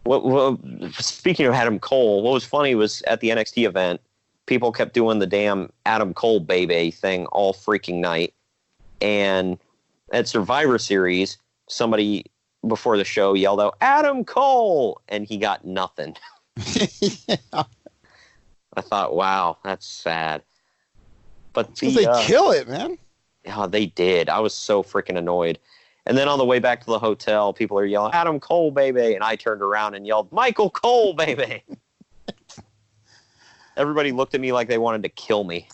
What speaking of Adam Cole, what was funny was at the NXT event, people kept doing the damn Adam Cole baby thing all freaking night. And at Survivor Series, somebody before the show yelled out, Adam Cole! And he got nothing. Yeah. I thought, wow, that's sad. But they kill it, man. Yeah, they did. I was so freaking annoyed. And then on the way back to the hotel, people are yelling, Adam Cole, baby. And I turned around and yelled, Michael Cole, baby. Everybody looked at me like they wanted to kill me.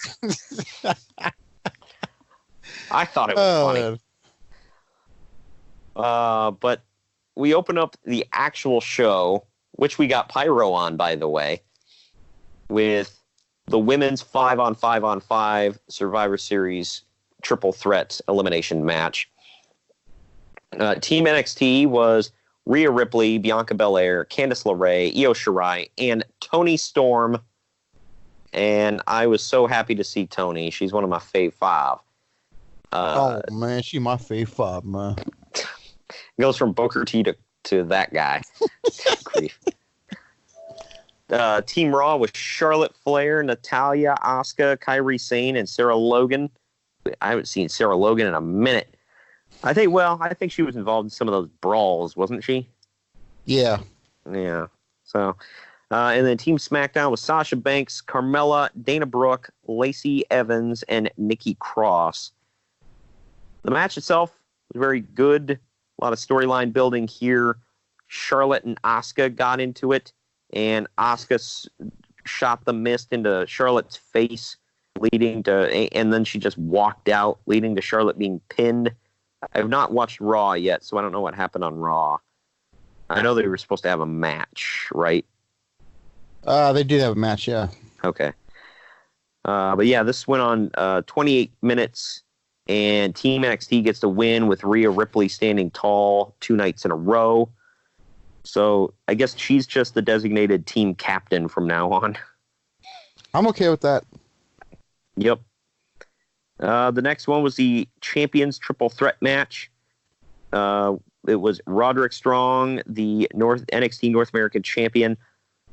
I thought it was funny. But we open up the actual show, which we got Pyro on, by the way, with the women's 5-on-5-on-5 Survivor Series triple threat elimination match. Team NXT was Rhea Ripley, Bianca Belair, Candice LeRae, Io Shirai, and Toni Storm. And I was so happy to see Toni. She's one of my fave five. Oh, man, she my fave five, man. Goes from Booker T to that guy. Grief. Team Raw was Charlotte Flair, Natalya, Asuka, Kairi Sane, and Sarah Logan. I haven't seen Sarah Logan in a minute. I think she was involved in some of those brawls, wasn't she? Yeah. Yeah. So, and then Team SmackDown was Sasha Banks, Carmella, Dana Brooke, Lacey Evans, and Nikki Cross. The match itself was very good. A lot of storyline building here. Charlotte and Asuka got into it, and Asuka shot the mist into Charlotte's face, and then she just walked out, leading to Charlotte being pinned. I have not watched Raw yet, so I don't know what happened on Raw. I know they were supposed to have a match, right? They did have a match, yeah. Okay. But yeah, this went on 28 minutes, and Team NXT gets the win with Rhea Ripley standing tall 2 nights in a row. So I guess she's just the designated team captain from now on. I'm okay with that. Yep. The next one was the Champions Triple Threat match. It was Roderick Strong, the NXT North American Champion,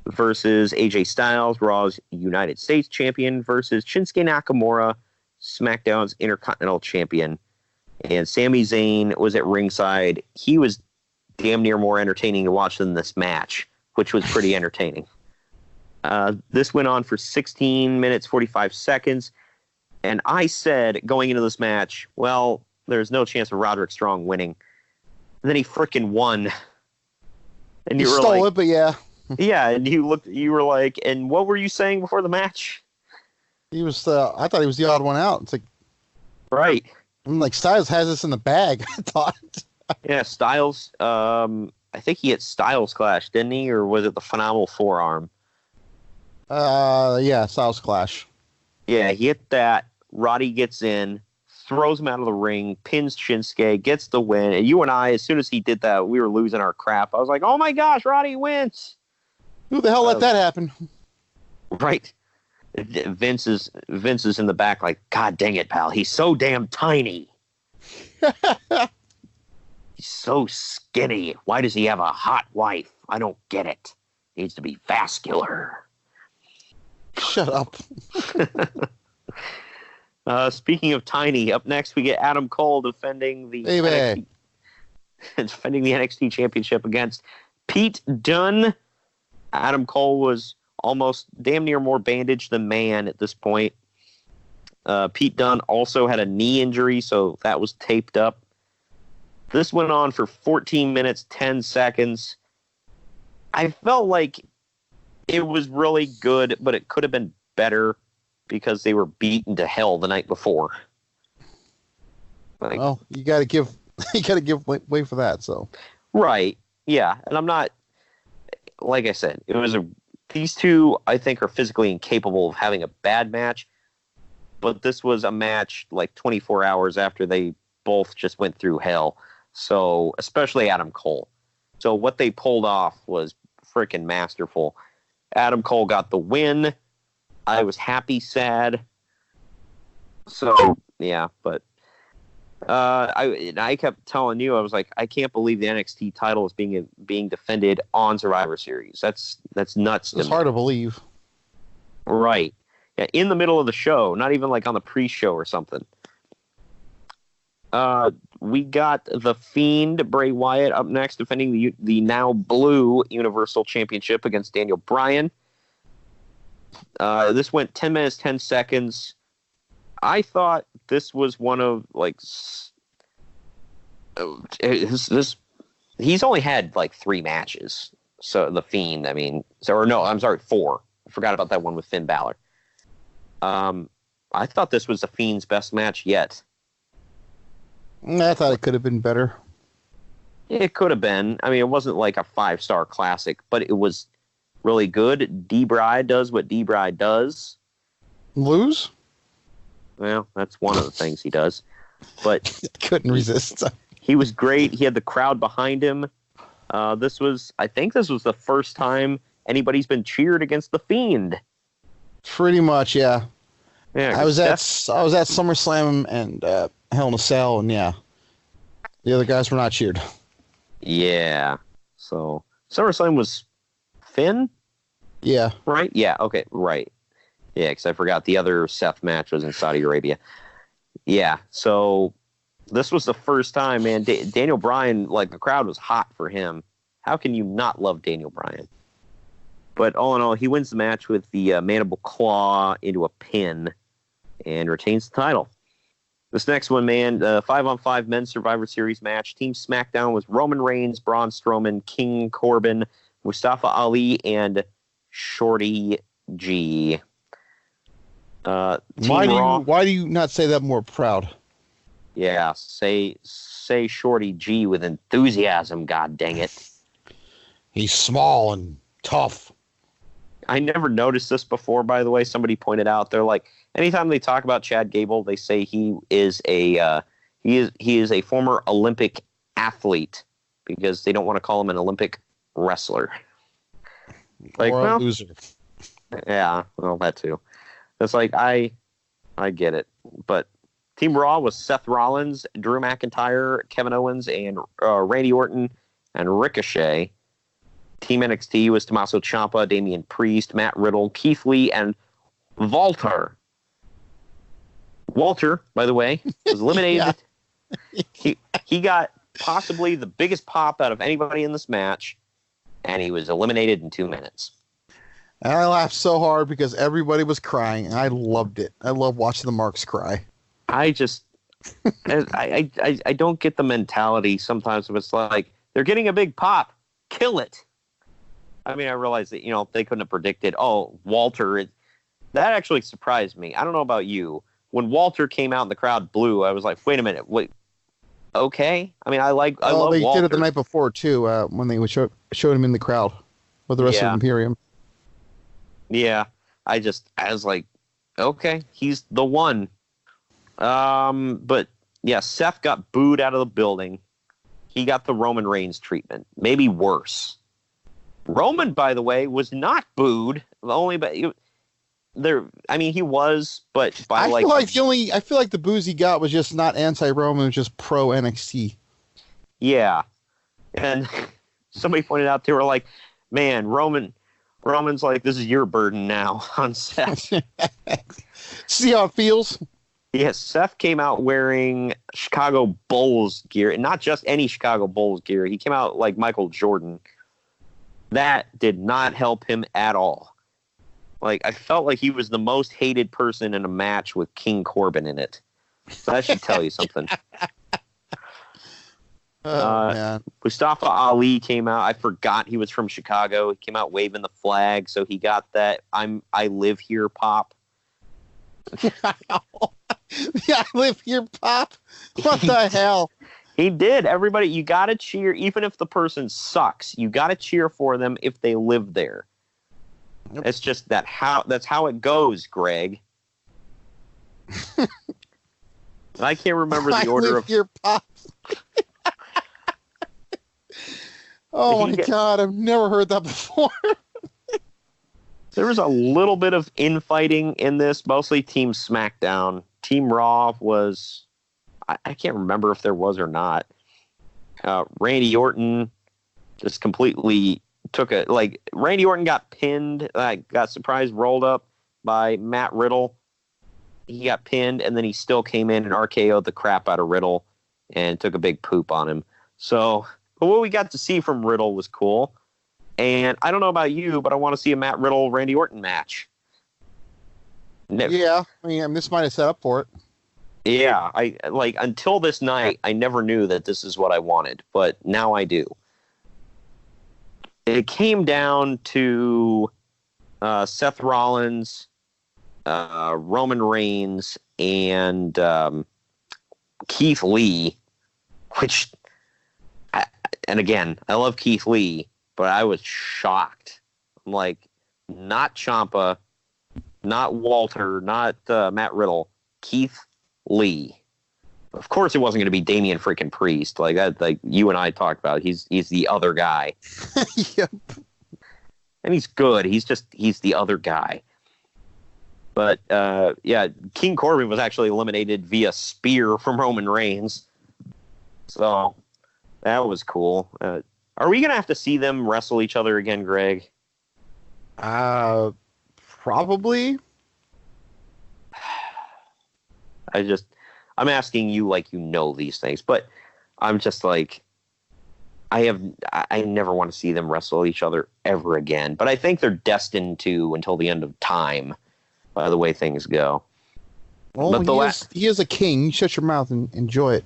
versus AJ Styles, Raw's United States Champion, versus Shinsuke Nakamura, SmackDown's Intercontinental Champion. And Sami Zayn was at ringside. He was damn near more entertaining to watch than this match, which was pretty entertaining. This went on for 16 minutes, 45 seconds. And I said, going into this match, well, there's no chance of Roderick Strong winning. And then he frickin' won. And you stole like, it, but yeah. Yeah, and you were like, and what were you saying before the match? He was, I thought he was the odd one out. It's like, right. I'm like, Styles has this in the bag, I thought. Yeah, Styles, I think he hit Styles Clash, didn't he? Or was it the Phenomenal Forearm? Yeah, Styles Clash. Yeah, he hit that. Roddy gets in, throws him out of the ring, pins Shinsuke, gets the win. And you and I, as soon as he did that, we were losing our crap. I was like, oh my gosh, Roddy wins. Who the hell let that happen? Right. Vince is in the back like, God dang it, pal. He's so damn tiny. He's so skinny. Why does he have a hot wife? I don't get it. He needs to be vascular. Shut up. Speaking of tiny, up next we get Adam Cole defending the NXT Championship against Pete Dunne. Adam Cole was almost damn near more bandaged than man at this point. Pete Dunne also had a knee injury, so that was taped up. This went on for 14 minutes, 10 seconds. I felt like it was really good, but it could have been better because they were beaten to hell the night before. Like, well, you got to give way for that. So, right, yeah, and I'm not, like I said, these two I think are physically incapable of having a bad match, but this was a match like 24 hours after they both just went through hell. So, especially Adam Cole. So what they pulled off was freaking masterful. Adam Cole got the win. I was happy, sad. So, yeah, but I kept telling you, I was like, I can't believe the NXT title is being defended on Survivor Series. That's nuts. It's hard to believe. Right. Yeah, in the middle of the show, not even like on the pre-show or something. We got The Fiend, Bray Wyatt, up next, defending the now blue Universal Championship against Daniel Bryan. This went 10 minutes, 10 seconds. I thought this was one of, like, he's only had, like, 3 matches. So, The Fiend, 4. forgot about that one with Finn Balor. I thought this was the Fiend's best match yet. I thought it could have been better. It could have been. I mean, it wasn't like a 5-star classic, but it was really good. D-Bride does what D-Bride does. Lose? Well, that's one of the things he does. But couldn't resist. He was great. He had the crowd behind him. I think this was the first time anybody's been cheered against the Fiend. Pretty much, yeah. Yeah, I was at SummerSlam and Hell in a Cell, and yeah, the other guys were not cheered. Yeah. So SummerSlam was Finn? Yeah. Right? Yeah, okay, right. Yeah, because I forgot the other Seth match was in Saudi Arabia. Yeah, so this was the first time, man. Daniel Bryan, like, the crowd was hot for him. How can you not love Daniel Bryan? But all in all, he wins the match with the mandible claw into a pin and retains the title. This next one, man, 5-on-5 Men's Survivor Series match. Team SmackDown was Roman Reigns, Braun Strowman, King Corbin, Mustafa Ali, and Shorty G. Why do you not say that more proud? Yeah, say Shorty G with enthusiasm, god dang it. He's small and tough. I never noticed this before, by the way. Somebody pointed out, they're like, anytime they talk about Chad Gable, they say he is a former Olympic athlete because they don't want to call him an Olympic wrestler. Like, or a loser. Yeah, well, that too. It's like, I get it. But Team Raw was Seth Rollins, Drew McIntyre, Kevin Owens, and Randy Orton and Ricochet. Team NXT was Tommaso Ciampa, Damian Priest, Matt Riddle, Keith Lee, and Walter. Walter, by the way, was eliminated. He got possibly the biggest pop out of anybody in this match, and he was eliminated in 2 minutes. And I laughed so hard because everybody was crying, and I loved it. I love watching the marks cry. I don't get the mentality sometimes if it's like, they're getting a big pop. Kill it. I mean, I realize that, they couldn't have predicted, Walter. That actually surprised me. I don't know about you. When Walter came out and the crowd blew, I was like, wait a minute. Wait, okay? I mean, I love Walter. They did it the night before, too, when they showed him in the crowd with the rest of Imperium. Yeah. I was like, okay, he's the one. But, yeah, Seth got booed out of the building. He got the Roman Reigns treatment. Maybe worse. Roman, by the way, was not booed. Only, but he was, but by I feel like the boos he got was just not anti-Roman, it was just pro NXT. Yeah, and somebody pointed out, they were like, "Man, Roman's like, this is your burden now on Seth." See how it feels? Yes, Seth came out wearing Chicago Bulls gear, and not just any Chicago Bulls gear. He came out like Michael Jordan. That did not help him at all. Like, I felt like he was the most hated person in a match with King Corbin in it. So that should tell you something. Man. Mustafa Ali came out. I forgot he was from Chicago. He came out waving the flag, so he got that I live here pop. Yeah, I live here pop. What the hell? He did. Everybody, you got to cheer, even if the person sucks. You got to cheer for them if they live there. Yep. It's just that's how it goes, Greg. I can't remember the order of your pop. Oh my God, I've never heard that before. There was a little bit of infighting in this, mostly Team SmackDown. Team Raw was, I can't remember if there was or not. Randy Orton just completely Randy Orton got pinned, got surprised, rolled up by Matt Riddle. He got pinned, and then he still came in and RKO'd the crap out of Riddle and took a big poop on him. So, but what we got to see from Riddle was cool. And I don't know about you, but I want to see a Matt Riddle-Randy Orton match. Yeah, I mean, this might have set up for it. Yeah, until this night, I never knew that this is what I wanted, but now I do. It came down to Seth Rollins, Roman Reigns, and Keith Lee, which, and again, I love Keith Lee, but I was shocked. I'm like, not Ciampa, not Walter, not Matt Riddle, Keith Lee. Of course, it wasn't going to be Damian freaking Priest, like that. Like you and I talked about, he's the other guy. Yep. And he's good. He's the other guy. But yeah, King Corbin was actually eliminated via spear from Roman Reigns. So that was cool. Are we gonna have to see them wrestle each other again, Greg? Probably. I'm asking you like you know these things, but I'm just like, I never want to see them wrestle each other ever again. But I think they're destined to until the end of time, by the way things go. Well, but he is a king. You shut your mouth and enjoy it.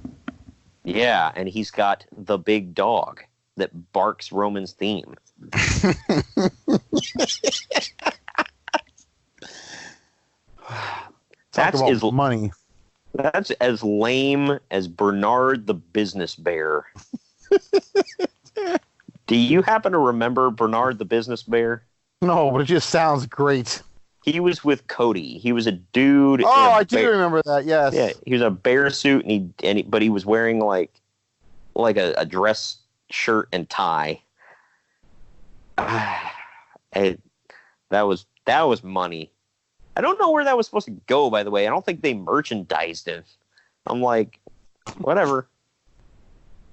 Yeah, and he's got the big dog that barks Roman's theme. That's money. That's as lame as Bernard the Business Bear. Do you happen to remember Bernard the Business Bear? No, but it just sounds great. He was with Cody. He was a dude. Oh, I do remember that. Yes. Yeah, he was a bear suit, but he was wearing like a dress shirt and tie. And that was money. I don't know where that was supposed to go, by the way. I don't think they merchandised it. I'm like, whatever.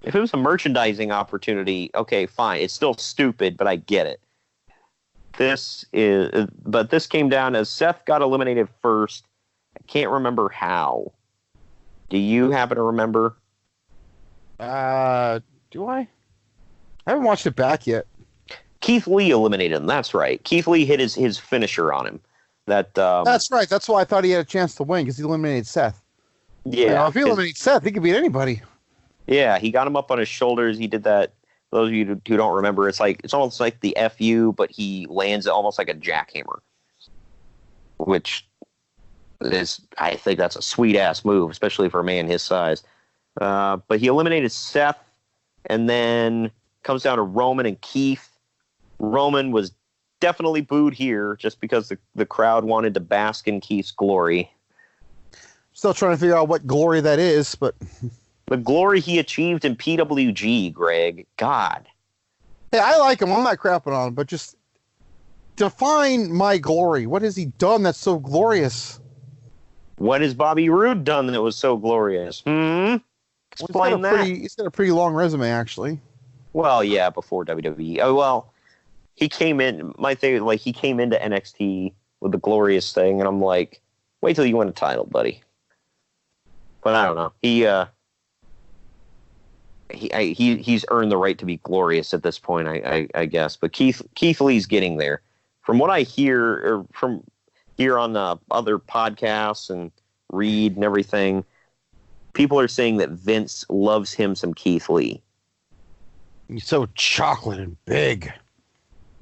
If it was a merchandising opportunity, okay, fine. It's still stupid, but I get it. This came down as Seth got eliminated first. I can't remember how. Do you happen to remember? Do I? I haven't watched it back yet. Keith Lee eliminated him. That's right. Keith Lee hit his finisher on him. That's right. That's why I thought he had a chance to win, because he eliminated Seth. Yeah. If he eliminated Seth, he could beat anybody. Yeah, he got him up on his shoulders. He did that. Those of you who don't remember, it's almost like the FU, but he lands it almost like a jackhammer, which is, I think that's a sweet ass move, especially for a man his size. But he eliminated Seth, and then comes down to Roman and Keith. Roman was definitely booed here just because the crowd wanted to bask in Keith's glory. Still trying to figure out what glory that is, but the glory he achieved in PWG, Greg. God. Hey, I like him. I'm not crapping on him, but just define my glory. What has he done that's so glorious? What has Bobby Roode done that was so glorious? Explain that. He's got a pretty long resume, actually. Well, yeah, before WWE. Oh, well, he came in. My thing, like, he came into NXT with the glorious thing, and I'm like, wait till you win a title, buddy. But I don't know. He's earned the right to be glorious at this point, I guess. But Keith Lee's getting there. From what I hear, or from here on the other podcasts and read and everything, people are saying that Vince loves him some Keith Lee. He's so chocolate and big.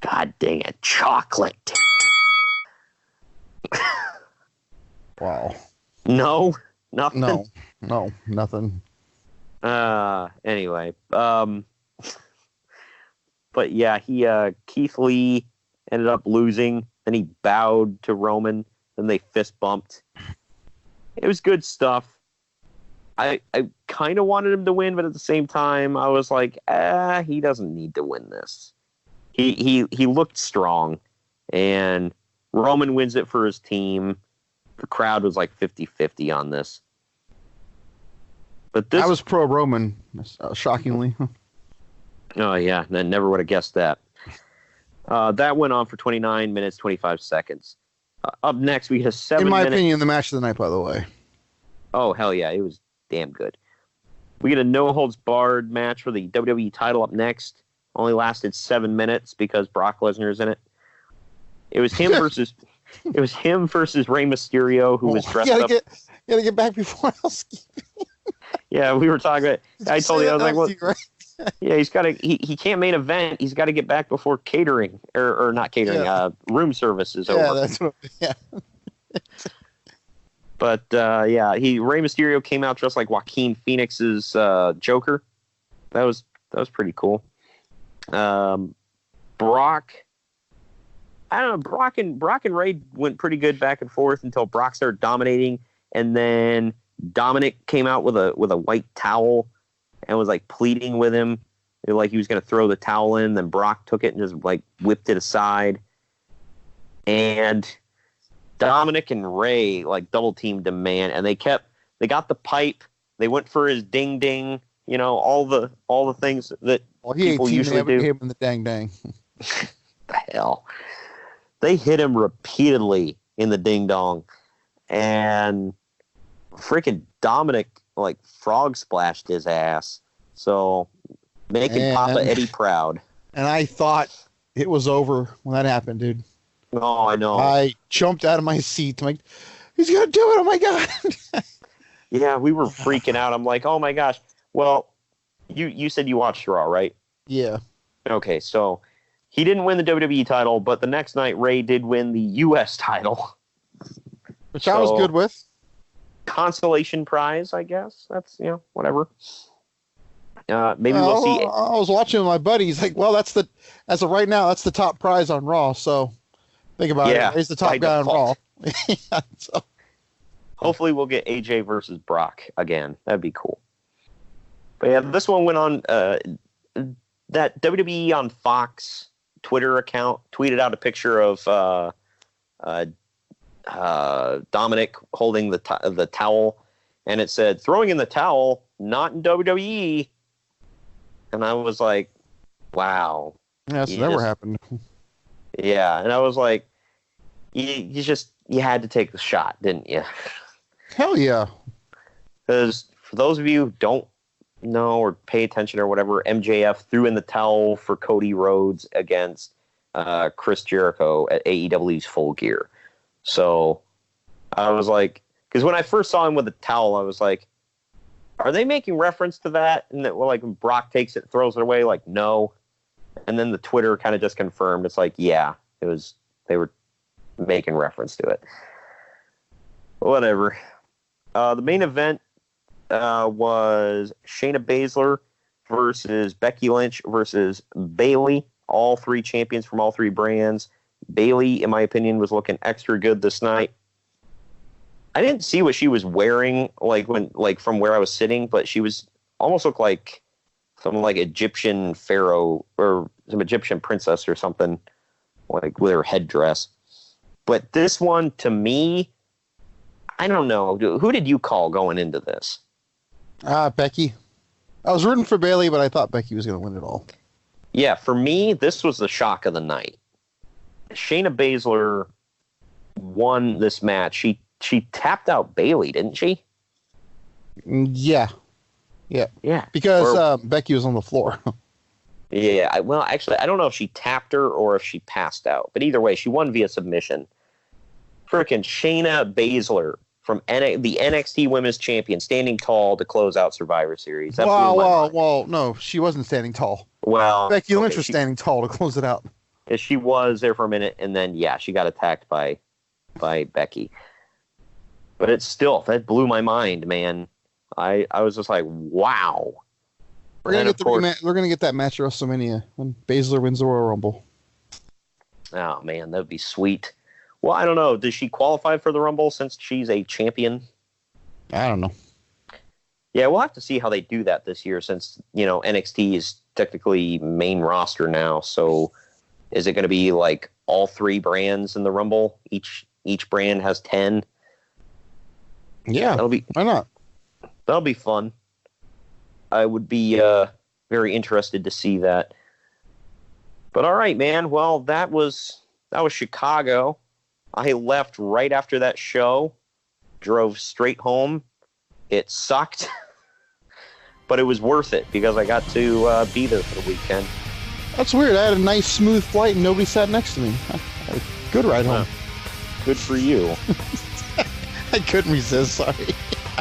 God dang it, chocolate. Wow. No, nothing. No, nothing. Anyway, but yeah, Keith Lee ended up losing. Then he bowed to Roman. Then they fist bumped. It was good stuff. I kind of wanted him to win, but at the same time, I was like, he doesn't need to win this. He looked strong, and Roman wins it for his team. The crowd was like 50-50 on this. But I was pro Roman, shockingly. Oh yeah, I never would have guessed that. That went on for 29 minutes 25 seconds. Up next, we have 7 minutes. In my opinion, the match of the night, by the way. Oh hell yeah, it was damn good. We get a no holds barred match for the WWE title up next. Only lasted 7 minutes because Brock Lesnar is in it. It was him versus Rey Mysterio, who was dressed up. You gotta get back before else. Yeah, we were talking about. I told you, I was like, "Well, Yeah, he's got to. He can't main event. He's got to get back before catering or not catering. Room service is over. Yeah, that's what. Yeah. But Rey Mysterio came out dressed like Joaquin Phoenix's Joker. That was pretty cool. Brock. I don't know. Brock and Ray went pretty good back and forth until Brock started dominating, and then Dominic came out with a white towel and was like pleading with him, like he was going to throw the towel in. Then Brock took it and just like whipped it aside, and Dominic and Ray like double teamed him, man, and they got the pipe. They went for his ding ding, all the things that people usually do. Him in the dang dang. The hell. They hit him repeatedly in the ding dong, and freaking Dominic like frog splashed his ass. So making Papa Eddie proud. And I thought it was over when that happened, dude. Oh, I know. I jumped out of my seat. I'm like, he's gonna do it! Oh my god! Yeah, we were freaking out. I'm like, oh my gosh. Well, you said you watched Raw, right? Yeah. Okay, so. He didn't win the WWE title, but the next night Ray did win the U.S. title. Which I was good with. Consolation prize, I guess. That's, whatever. Maybe we'll see. I was watching with my buddy. He's like, well, as of right now, that's the top prize on Raw. So think about it. He's the top guy on Raw. So. Hopefully we'll get AJ versus Brock again. That'd be cool. But yeah, this one went on that WWE on Fox Twitter account tweeted out a picture of Dominic holding the towel, and it said throwing in the towel, not in WWE. And I was like, wow. Yeah, that's never happened. Yeah, and I was like, you had to take the shot, didn't you? Hell yeah. Because for those of you who don't know or pay attention or whatever, MJF threw in the towel for Cody Rhodes against Chris Jericho at AEW's Full Gear. So I was like, because when I first saw him with the towel, I was like, are they making reference to that? And that, well, like when Brock takes it, throws it away, like no. And then the Twitter kind of just confirmed. It's like, yeah, it was. They were making reference to it. Whatever. The main event was Shayna Baszler versus Becky Lynch versus Bayley. All three champions from all three brands. Bayley, in my opinion, was looking extra good this night. I didn't see what she was wearing, from where I was sitting, but she was almost looked like some like Egyptian pharaoh or some Egyptian princess or something, like with her headdress. But this one, to me, I don't know. Who did you call going into this? Becky. I was rooting for Bayley, but I thought Becky was going to win it all. Yeah, for me, this was the shock of the night. Shayna Baszler won this match. She tapped out Bayley, didn't she? Yeah. Because Becky was on the floor. Yeah. Well, actually, I don't know if she tapped her or if she passed out. But either way, she won via submission. Frickin' Shayna Baszler from the NXT Women's Champion, standing tall to close out Survivor Series. That well, no, she wasn't standing tall. Well, Becky Lynch was standing tall to close it out. She was there for a minute, and then she got attacked by Becky. But that blew my mind, man. I was just like, wow. We're gonna get that match at WrestleMania when Baszler wins the Royal Rumble. Oh man, that'd be sweet. Well, I don't know. Does she qualify for the Rumble since she's a champion? I don't know. Yeah, we'll have to see how they do that this year since, NXT is technically main roster now. So is it going to be like all three brands in the Rumble? Each brand has 10? Yeah, why not? That'll be fun. I would be very interested to see that. But all right, man. Well, that was Chicago. I left right after that show, drove straight home. It sucked, but it was worth it because I got to be there for the weekend. That's weird. I had a nice, smooth flight and nobody sat next to me. Good ride home. Good for you. I couldn't resist, sorry.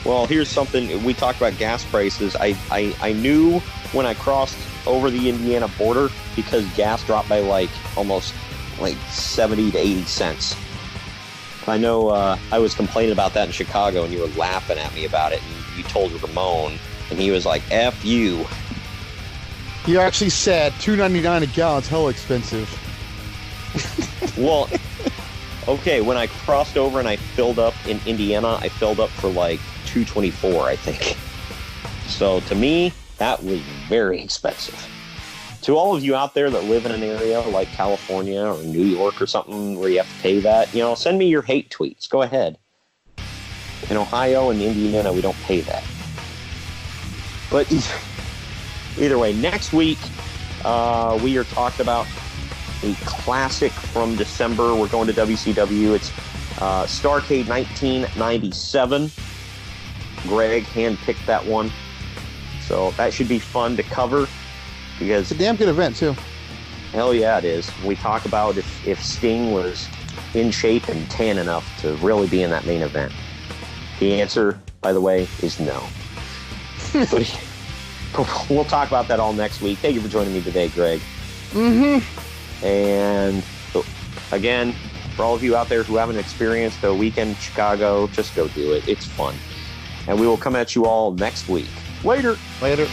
Well, here's something. We talked about gas prices. I knew when I crossed over the Indiana border because gas dropped by almost 70 to 80 cents. I know I was complaining about that in Chicago, and you were laughing at me about it, and you told Ramon, and he was like, F you. You actually said $2.99 a gallon. It's hella expensive. Well, okay, when I crossed over and I filled up in Indiana, I filled up for $2.24, I think. So to me, that was very expensive. To all of you out there that live in an area like California or New York or something where you have to pay that, send me your hate tweets. Go ahead. In Ohio and Indiana, we don't pay that. But either way, next week, we are talking about a classic from December. We're going to WCW. It's Starrcade 1997. Greg handpicked that one. So that should be fun to cover. Because it's a damn good event, too. Hell yeah, it is. We talk about if Sting was in shape and tan enough to really be in that main event. The answer, by the way, is no. But we'll talk about that all next week. Thank you for joining me today, Greg. Mm-hmm. And again, for all of you out there who haven't experienced a weekend in Chicago, just go do it. It's fun. And we will come at you all next week. Later. Later.